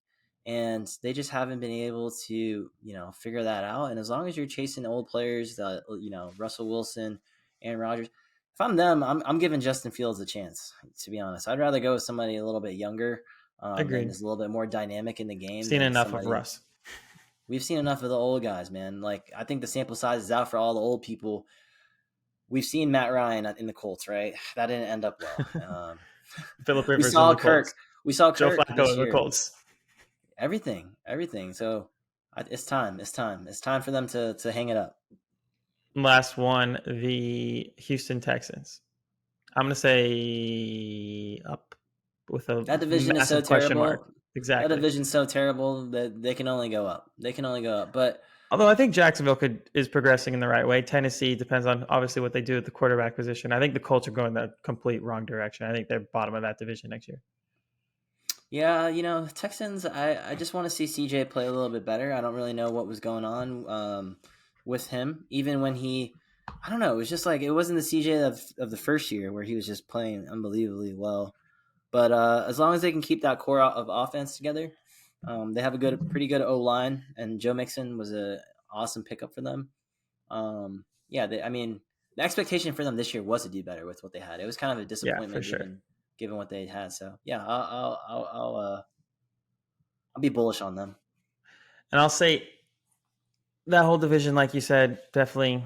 And they just haven't been able to, figure that out. And as long as you're chasing old players, Russell Wilson, Aaron Rodgers, if I'm them, I'm giving Justin Fields a chance, to be honest. I'd rather go with somebody a little bit younger and is a little bit more dynamic in the game. Seen enough of Russ. We've seen enough of the old guys, man. Like, I think the sample size is out for all the old people. We've seen Matt Ryan in the Colts, right? That didn't end up well. Philip Rivers. We saw Kirk. Colts. We saw Joe Kirk Flacco in the Colts. Everything. So it's time. It's time for them to hang it up. Last one, the Houston Texans. I'm going to say up with a that division is so terrible. Exactly. That division's so terrible that they can only go up. But Although I think Jacksonville is progressing in the right way. Tennessee depends on obviously what they do at the quarterback position. I think the Colts are going the complete wrong direction. I think they're bottom of that division next year. Yeah, Texans, I just want to see CJ play a little bit better. I don't really know what was going on with him. Even when I don't know, it was just like, it wasn't the CJ of the first year where he was just playing unbelievably well. But as long as they can keep that core of offense together, they have pretty good O-line, and Joe Mixon was a awesome pickup for them. Yeah, I mean, the expectation for them this year was to do better with what they had. It was kind of a Yeah, for disappointment sure. given what they had. So yeah, I'll be bullish on them. And I'll say that whole division, like you said, definitely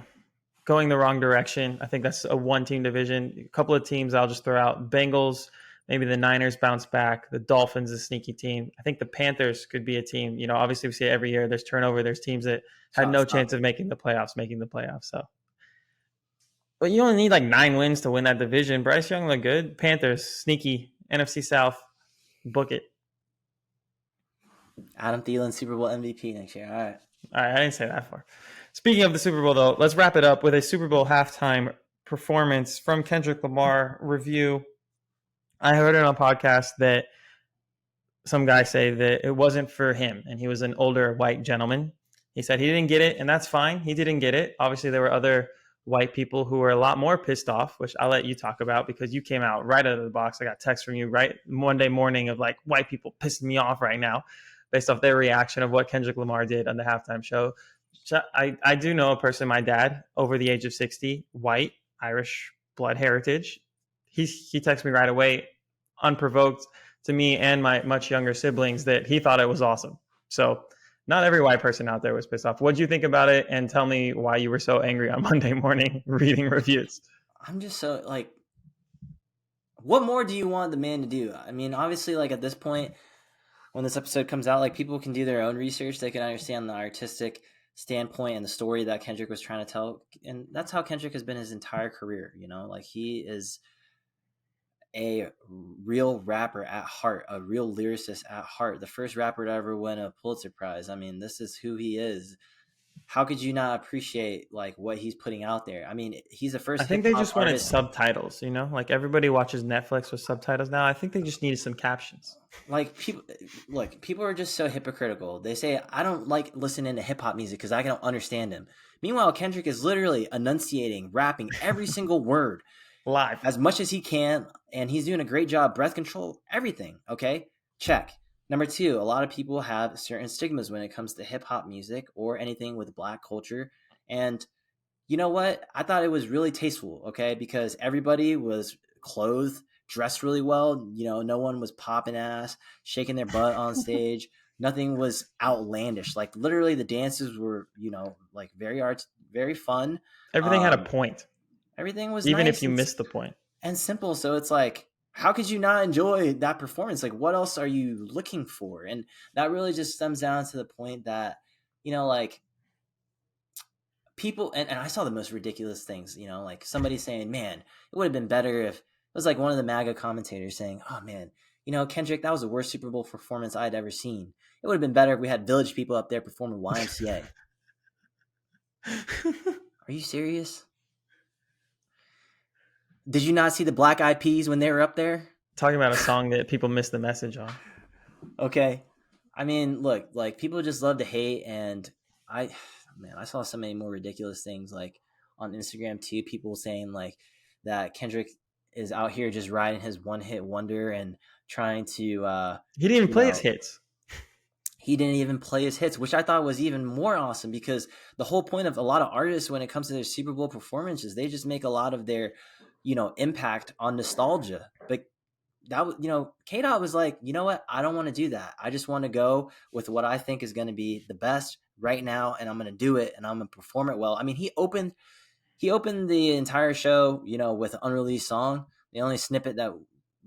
going the wrong direction. I think that's a one-team division. A couple of teams I'll just throw out: Bengals, maybe the Niners bounce back. The Dolphins, a sneaky team. I think the Panthers could be a team. Obviously we see it every year. There's turnover. There's teams that had no Stop chance it. of making the playoffs. So, but you only need like 9 wins to win that division. Bryce Young look good. Panthers, sneaky. NFC South, book it. Adam Thielen, Super Bowl MVP next year. All right. All right, I didn't say that far. Speaking of the Super Bowl, though, let's wrap it up with a Super Bowl halftime performance from Kendrick Lamar review. I heard it on a podcast that some guy say that it wasn't for him, and he was an older white gentleman. He said he didn't get it, and that's fine. He didn't get it. Obviously, there were other white people who were a lot more pissed off, which I'll let you talk about because you came out right out of the box. I got text from you right Monday morning of like, white people pissing me off right now based off their reaction of what Kendrick Lamar did on the halftime show. So I do know a person, my dad, over the age of 60, white, Irish blood heritage. He texted me right away, unprovoked, to me and my much younger siblings, that he thought it was awesome. So not every white person out there was pissed off. What do you think about it? And tell me why you were so angry on Monday morning reading reviews. I'm just so like, what more do you want the man to do? I mean, obviously, like at this point, when this episode comes out, like people can do their own research. They can understand the artistic standpoint and the story that Kendrick was trying to tell. And that's how Kendrick has been his entire career. Like he is a real rapper at heart, a real lyricist at heart, the first rapper to ever win a Pulitzer Prize. I mean, this is who he is. How could you not appreciate like what he's putting out there? I mean, he's the I first think hip they hop just wanted artist. subtitles, like everybody watches Netflix with subtitles now. I think they just needed some captions. Like people are just so hypocritical. They say, I don't like listening to hip hop music because I don't understand him. Meanwhile, Kendrick is literally enunciating, rapping every single word Live. as much as he can, and he's doing a great job. Breath control, everything. Okay, check. Number two, a lot of people have certain stigmas when it comes to hip hop music or anything with Black culture. And you know what? I thought it was really tasteful, okay, because everybody was clothed, dressed really well. No one was popping ass, shaking their butt on stage. Nothing was outlandish. Like literally, the dances were, like very fun. Everything had a point, Everything was even nice if you missed the point. and simple. So it's like, how could you not enjoy that performance? Like, what else are you looking for? And that really just stems down to the point that, like people, and I saw the most ridiculous things, like somebody saying, man, it would have been better if it was like one of the MAGA commentators saying, oh man, Kendrick, that was the worst Super Bowl performance I'd ever seen. It would have been better if we had Village People up there performing YMCA. Are you serious? Did you not see the Black Eyed Peas when they were up there? Talking about a song that people missed the message on. Okay. I mean, look, like people just love to hate, and I saw so many more ridiculous things like on Instagram too. People saying like that Kendrick is out here just riding his one-hit wonder and trying to he didn't even play his hits. He didn't even play his hits, which I thought was even more awesome, because the whole point of a lot of artists when it comes to their Super Bowl performances, they just make a lot of their, impact on nostalgia. But that was, K-Dot was like, you know what? I don't want to do that. I just want to go with what I think is going to be the best right now, and I'm going to do it, and I'm going to perform it well. I mean, he opened the entire show, with an unreleased song. The only snippet that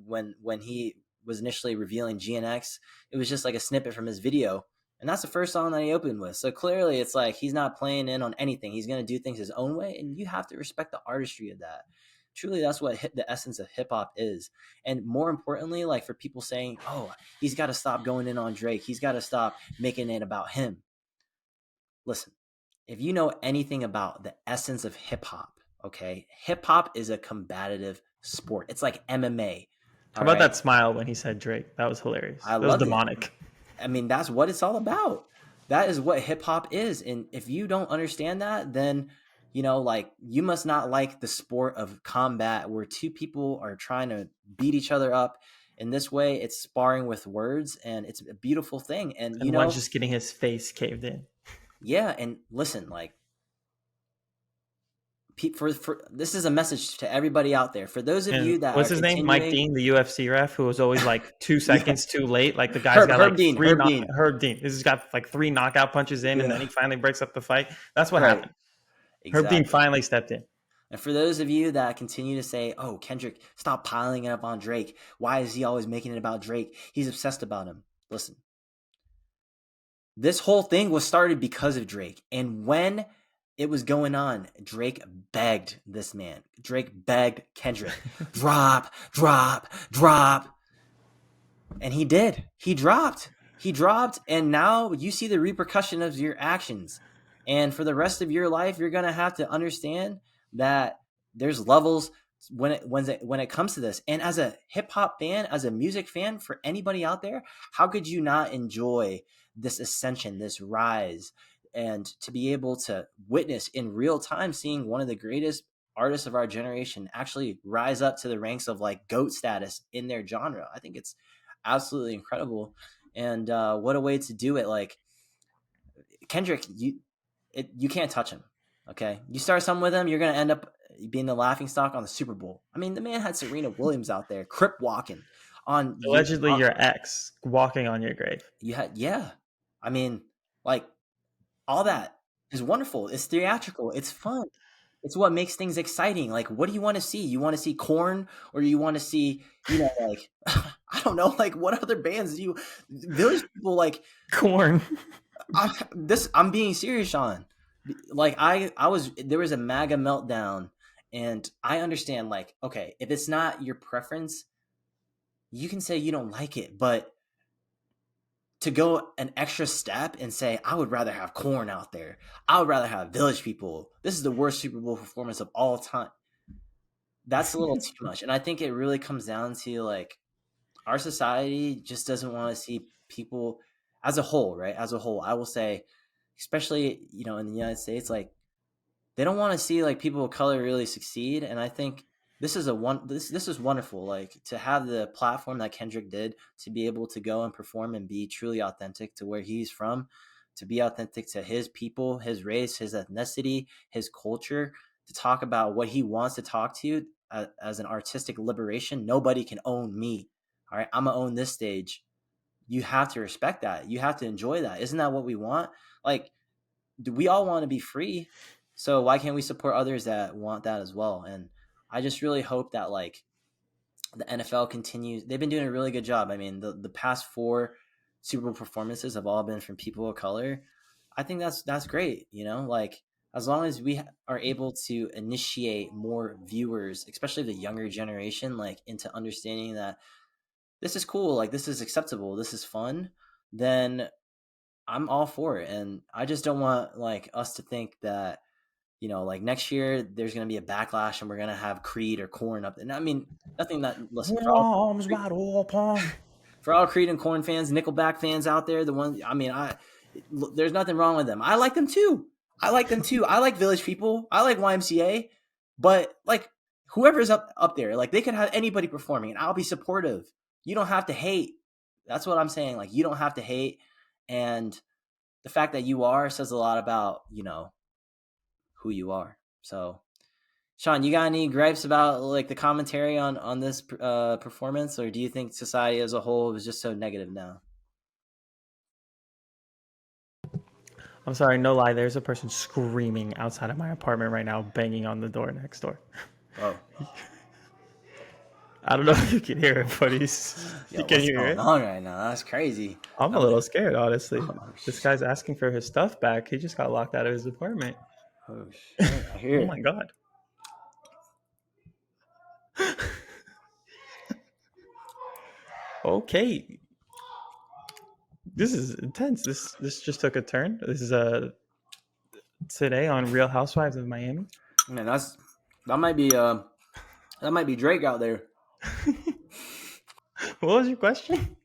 when he was initially revealing GNX, it was just like a snippet from his video, and that's the first song that he opened with. So clearly it's like he's not playing in on anything. He's going to do things his own way, and you have to respect the artistry of that. Truly, that's what the essence of hip hop is. And more importantly, like for people saying, oh, he's got to stop going in on Drake, he's got to stop making it about him. Listen, if you know anything about the essence of hip hop, okay, hip hop is a combative sport. It's like MMA. How All about right. that smile when he said Drake? That was hilarious. I That was loved it. demonic. I mean, that's what it's all about. That is what hip hop is. And if you don't understand that, then, like you must not like the sport of combat where two people are trying to beat each other up. In this way, it's sparring with words and it's a beautiful thing. And, And one's just getting his face caved in. yeah. And listen, like, for this is a message to everybody out there. For those of And you that what's are his name? Mike continuing, Dean, the UFC ref, who was always like 2 yeah, seconds too late. Like the guy's got like Herb Dean, Herb Dean. This has got like 3 knockout punches in, and then yeah, he finally breaks up the fight. That's what right, happened. Herb Dean exactly. finally stepped in. And for those of you that continue to say, "Oh, Kendrick, stop piling it up on Drake. Why is he always making it about Drake? He's obsessed about him." Listen, this whole thing was started because of Drake. And when it was going on, Drake begged this man. Drake begged Kendrick, drop, drop, drop. And he did. He dropped. He dropped. And now you see the repercussion of your actions. And for the rest of your life, you're going to have to understand that there's levels when it comes to this. And as a hip hop fan, as a music fan, for anybody out there, how could you not enjoy this ascension, this rise, and to be able to witness in real time seeing one of the greatest artists of our generation actually rise up to the ranks of like GOAT status in their genre? I think it's absolutely incredible. And what a way to do it. Like Kendrick, you can't touch him. Okay, you start something with him, you're gonna end up being the laughing stock on the Super Bowl. I mean, the man had Serena Williams out there, crip walking on you. Allegedly, your ex walking on your grave. You had, yeah. I mean, like all that is wonderful. It's theatrical. It's fun. It's what makes things exciting. Like, what do you want to see? You want to see Corn, or you want to see, like I don't know, like what other bands do you? Village People, like Corn. I'm being serious, Sean. Like there was a MAGA meltdown, and I understand. Like, okay, if it's not your preference, you can say you don't like it, but to go an extra step and say, I would rather have Corn out there. I would rather have Village People. This is the worst Super Bowl performance of all time. That's a little too much. And I think it really comes down to like our society just doesn't want to see people as a whole, right? As a whole, I will say, especially, in the United States, like they don't want to see like people of color really succeed. And I think this is this is wonderful, like to have the platform that Kendrick did to be able to go and perform and be truly authentic to where he's from, to be authentic to his people, his race, his ethnicity, his culture, to talk about what he wants to talk to as an artistic liberation. Nobody can own me. All right, I'm gonna own this stage. You have to respect that. You have to enjoy that. Isn't that what we want? Like, do we all want to be free? So why can't we support others that want that as well? And I just really hope that like the NFL continues. They've been doing a really good job. I mean, the past 4 Super Bowl performances have all been from people of color. I think that's great. Like as long as we are able to initiate more viewers, especially the younger generation, like into understanding that this is cool, like this is acceptable, this is fun, then I'm all for it. And I just don't want like us to think that, like next year there's going to be a backlash and we're going to have Creed or Corn up. And I mean, nothing that, listen, Arms wide open. For all Creed and Corn fans, Nickelback fans out there, the ones, I mean, there's nothing wrong with them. I like them too. I like Village People. I like YMCA. But like whoever's up there, like they could have anybody performing and I'll be supportive. You don't have to hate. That's what I'm saying. Like you don't have to hate. And the fact that you are says a lot about, who you are. So, Sean, you got any gripes about like the commentary on this performance, or do you think society as a whole is just so negative now? I'm sorry, no lie. There's a person screaming outside of my apartment right now, banging on the door next door. Oh, I don't know if you can hear it, but yo, can what's you hear going it? on right now? That's crazy. I'm a little scared, honestly. Oh, This guy's asking for his stuff back. He just got locked out of his apartment. oh shit! I hear Oh it. my god. Okay. This is intense. This just took a turn. This is today on Real Housewives of Miami. Man, that might be Drake out there. What was your question?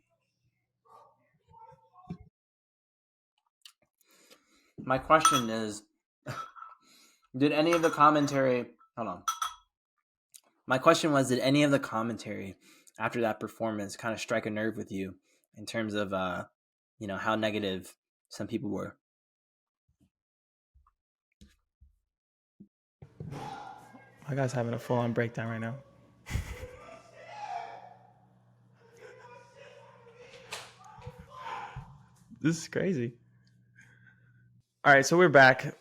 My question is, did any of the commentary? Hold on. My question was, did any of the commentary after that performance kind of strike a nerve with you in terms of, how negative some people were? My guy's having a full-on breakdown right now. This is crazy. All right, so we're back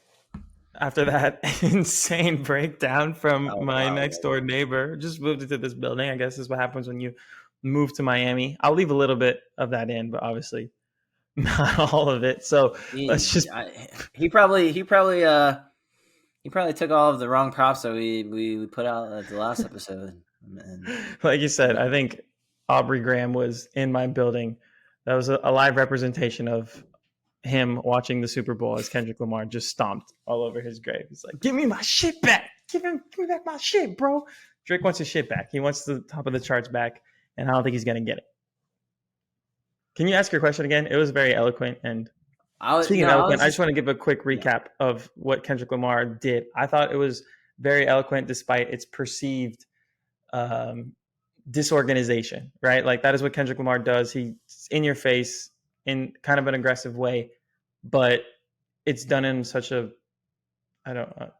after that insane breakdown from Oh my wow! next door neighbor. Just moved into this building. I guess is what happens when you move to Miami. I'll leave a little bit of that in, but obviously not all of it. So let's just He probably took all of the wrong props that we put out at the last episode. like you said, I think Aubrey Graham was in my building. That was a live representation of him watching the Super Bowl as Kendrick Lamar just stomped all over his grave. He's like, "Give me my shit back! Give me back my shit, bro!" Drake wants his shit back. He wants the top of the charts back, and I don't think he's gonna get it. Can you ask your question again? It was very eloquent. And speaking of eloquent, I just want to give a quick recap of what Kendrick Lamar did. I thought it was very eloquent despite its perceived disorganization, right? Like that is what Kendrick Lamar does. He's in your face in kind of an aggressive way, but it's done in such a, I don't know,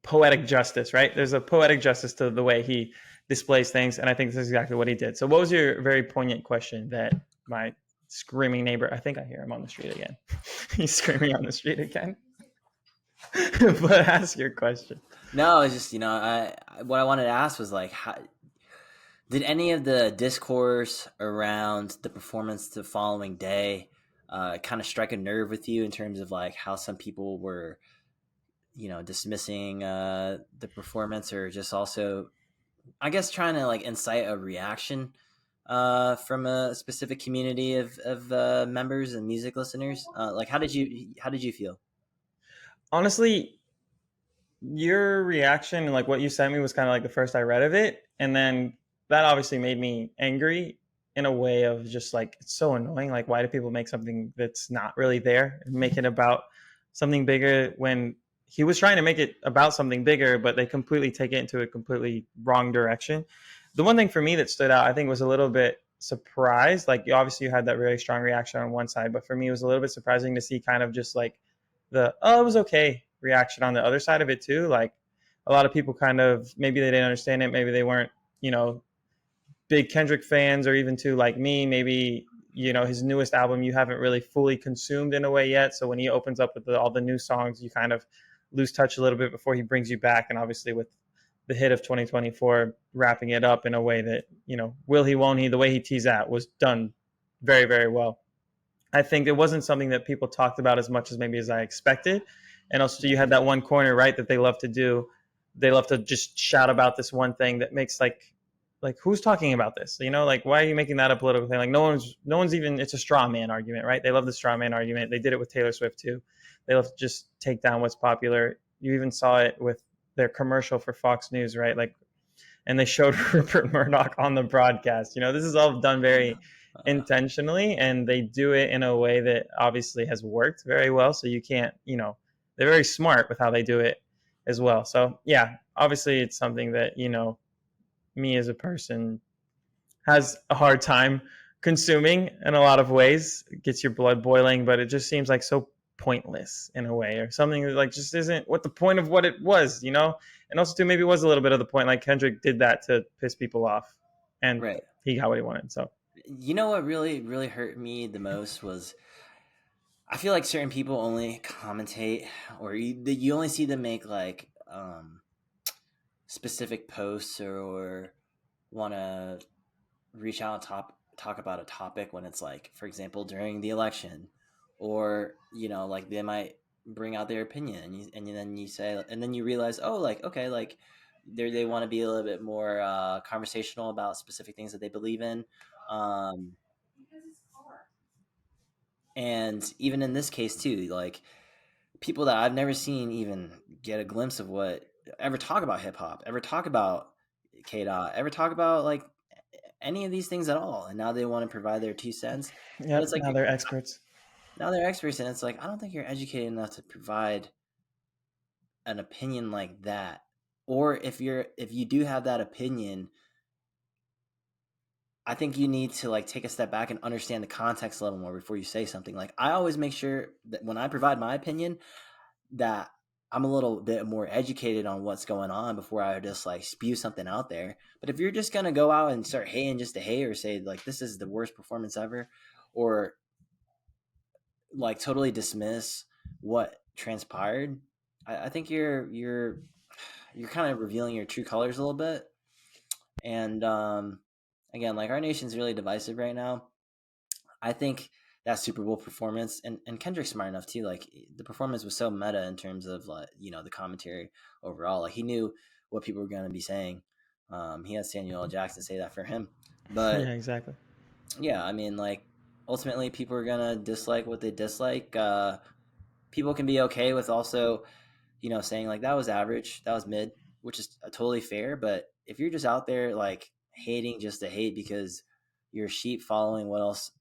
poetic justice, right? There's a poetic justice to the way he displays things, and I think this is exactly what he did. So what was your very poignant question that my screaming neighbor, I think I hear him on the street again. He's screaming on the street again. But ask your question. No, it's just what I wanted to ask was like, did any of the discourse around the performance the following day kind of strike a nerve with you in terms of like how some people were, dismissing the performance, or just also, I guess, trying to like incite a reaction from a specific community of members and music listeners? Like, how did you feel? Honestly, your reaction and like what you sent me was kind of like the first I read of it, and then that obviously made me angry in a way of just like, it's so annoying. Like, why do people make something that's not really there and make it about something bigger when he was trying to make it about something bigger, but they completely take it into a completely wrong direction. The one thing for me that stood out, I think, was a little bit surprised. Like, obviously you had that very strong reaction on one side, but for me it was a little bit surprising to see kind of just like the, oh, it was okay reaction on the other side of it too. Like, a lot of people kind of, maybe they didn't understand it, maybe they weren't, big Kendrick fans, or even too like me, maybe his newest album you haven't really fully consumed in a way yet. So when he opens up with all the new songs, you kind of lose touch a little bit before he brings you back. And obviously with the hit of 2024, wrapping it up in a way that, will he, won't he, the way he teased out was done very, very well. I think it wasn't something that people talked about as much as maybe as I expected. And also you had that one corner, right, that they love to do. They love to just shout about this one thing that makes like who's talking about this? Like, why are you making that a political thing? Like, no one's even, it's a straw man argument, right? They love the straw man argument. They did it with Taylor Swift too. They love to just take down what's popular. You even saw it with their commercial for Fox News, right? Like, and they showed Rupert Murdoch on the broadcast. This is all done very intentionally, and they do it in a way that obviously has worked very well. So you can't, they're very smart with how they do it as well. So yeah, obviously it's something that, me as a person has a hard time consuming in a lot of ways. It gets your blood boiling, but it just seems like so pointless in a way, or something that like just isn't what the point of what it was, And also too, maybe it was a little bit of the point, like Kendrick did that to piss people off, and Right. he got what he wanted. So what really, really hurt me the most was, I feel like certain people only commentate, or you only see them make like specific posts, or want to reach out and talk about a topic when it's like, for example, during the election, or like they might bring out their opinion, and then you say, and then you realize, oh, like, okay, like they want to be a little bit more conversational about specific things that they believe in. And even in this case too, like, people that I've never seen even get a glimpse of what ever talk about hip hop, ever talk about K Dot, ever talk about like any of these things at all. And now they want to provide their 2 cents. But it's Yep. like Now they're experts. now they're experts, and it's like I don't think you're educated enough to provide an opinion like that. Or if you do have that opinion, I think you need to like take a step back and understand the context a little more before you say something. Like I always make sure that when I provide my opinion, that I'm a little bit more educated on what's going on before I just like spew something out there. But if you're just gonna go out and start hating just to hate, or say like this is the worst performance ever, or like totally dismiss what transpired, I think you're kind of revealing your true colors a little bit. And again, like our nation's really divisive right now. I think that Super Bowl performance, and Kendrick's smart enough too. Like the performance was so meta in terms of like the commentary overall. Like he knew what people were going to be saying. He had Samuel L. Jackson say that for him. Yeah, But exactly. yeah, I mean, like ultimately, people are gonna dislike what they dislike. People can be okay with also, saying like that was average, that was mid, which is totally fair. But if you're just out there like hating just to hate because you're sheep following what else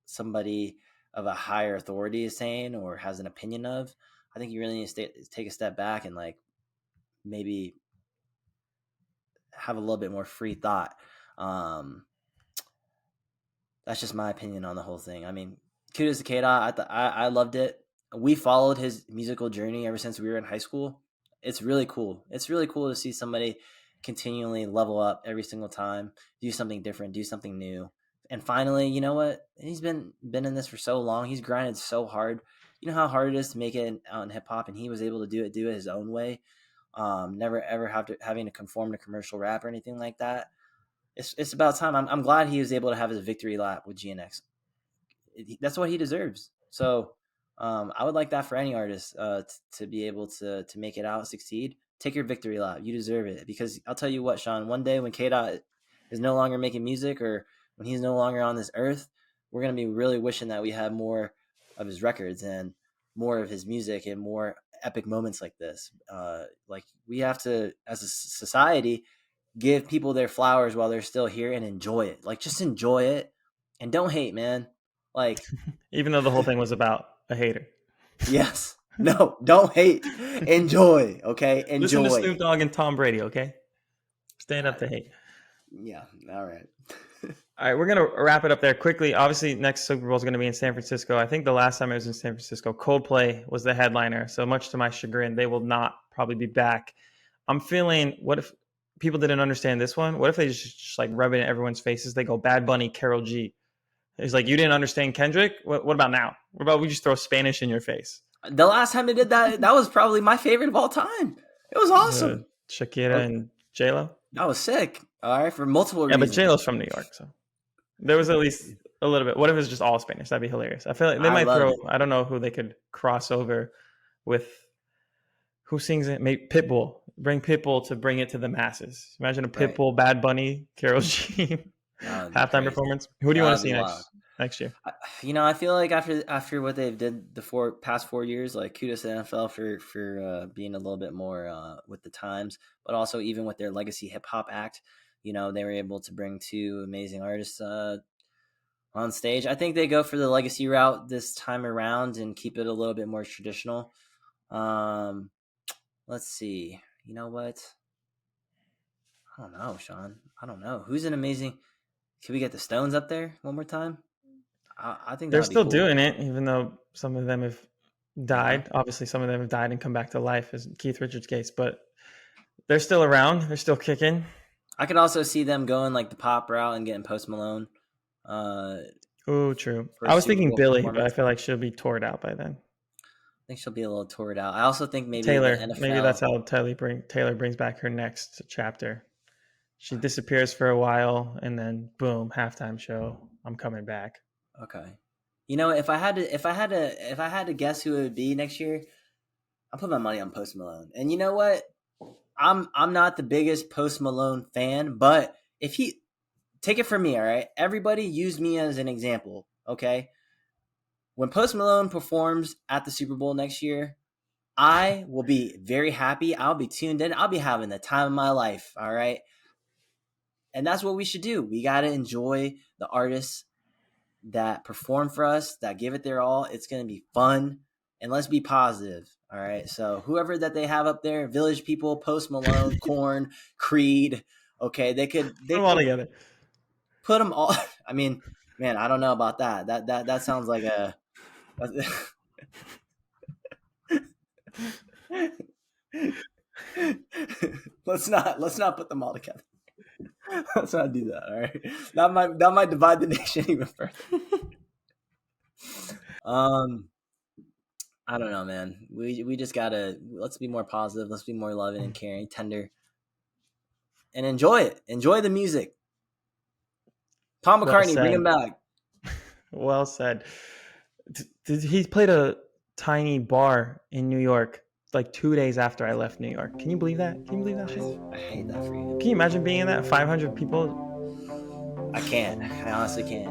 somebody of a higher authority is saying or has an opinion of, I think you really need to take a step back and like maybe have a little bit more free thought. Um, that's just my opinion on the whole thing. I mean, kudos to K-Dot. I loved it. We followed his musical journey ever since we were in high school. It's really cool. It's really cool to see somebody continually level up every single time, do something different, do something new. And finally, you know what? He's been in this for so long. He's grinded so hard. You know how hard it is to make it out in hip hop, and he was able to do it his own way. Never ever having to conform to commercial rap or anything like that. It's about time. I'm glad he was able to have his victory lap with GNX. That's what he deserves. So I would like that for any artist to be able to make it out, succeed. Take your victory lap. You deserve it. Because I'll tell you what, Sean, one day when K-Dot is no longer making music, or when he's no longer on this earth, we're going to be really wishing that we had more of his records and more of his music and more epic moments like this. Like we have to, as a society, give people their flowers while they're still here and enjoy it. Like just enjoy it and don't hate, man. Like Even though the whole thing was about a hater. yes. No, don't hate. Enjoy, okay? Listen to Enjoy. Snoop Dogg and Tom Brady, okay? Stand up to hate. Yeah, all right. All right, we're going to wrap it up there quickly. Obviously, next Super Bowl is going to be in San Francisco. I think the last time I was in San Francisco, Coldplay was the headliner. So much to my chagrin, they will not probably be back. I'm feeling, what if people didn't understand this one? What if they just like rub it in everyone's faces? They go Bad Bunny, Carol G. It's like, you didn't understand Kendrick? What about now? What about we just throw Spanish in your face? The last time they did that, that was probably my favorite of all time. It was awesome. Shakira Oh, and J-Lo? that was sick. All right, for multiple Yeah, but reasons. J-Lo's from New York, so there was at least a little bit. What if it's just all Spanish? That'd be hilarious. I feel like they I might loved throw. it. I don't know who they could cross over with. Who sings it? Maybe Pitbull. Bring Pitbull to bring it to the masses. Imagine a Right. Pitbull, Bad Bunny, Carol G That would be halftime crazy. performance. Who do you That want to would see be wild. next year? I feel like after what they've did the past 4 years, like kudos to the NFL for being a little bit more with the times, but also even with their legacy hip hop act, they were able to bring two amazing artists on stage. I think they go for the legacy route this time around and keep it a little bit more traditional. Um, let's see. You know what? I don't know, Sean. I don't know who's an amazing. Can we get the Stones up there one more time? I think that They're would be still cool. doing it, even though some of them have Yeah. died. Obviously, some of them have died and come back to life, as Keith Richards' case. But they're still around. They're still kicking. I could also see them going like the pop route and getting Post Malone uh, Oh, true. for a I was Super thinking Bowl Billy, but I performance. feel like she'll be toured out by then. I think she'll be a little toured out. I also think maybe the Taylor, maybe that's NFL. how Taylor brings back her next chapter. She disappears for a while, and then boom, halftime show. I'm coming back. Okay. If I had to guess who it would be next year, I'll put my money on Post Malone. And you know what? I'm not the biggest Post Malone fan, but if he take it from me, all right. Everybody use me as an example, okay? When Post Malone performs at the Super Bowl next year, I will be very happy. I'll be tuned in. I'll be having the time of my life. All right. And that's what we should do. We got to enjoy the artists that perform for us, that give it their all. It's going to be fun. And let's be positive. All right. So whoever that they have up there, Village People, Post Malone, Korn, Creed. Okay. They could Put them all together. Put them all. I mean, man, I don't know about that. That sounds like a. Let's not put them all together. Let's not do that. All right, that might divide the nation even further. I don't know, man. We just gotta, let's be more positive. Let's be more loving and caring, tender, and enjoy it. Enjoy the music. Paul McCartney, bring him back. Well said. He played a tiny bar in New York like 2 days after I left New York. Can you believe that? Can you believe that shit? I hate that for you. Can you imagine being in that? 500 people? I can't. I honestly can't.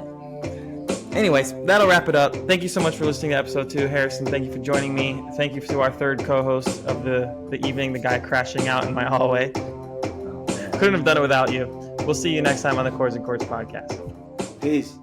Anyways, that'll wrap it up. Thank you so much for listening to episode 2. Harrison, thank you for joining me. Thank you to our third co-host of the evening, the guy crashing out in my hallway. Couldn't have done it without you. We'll see you next time on the Chords and Chords podcast. Peace.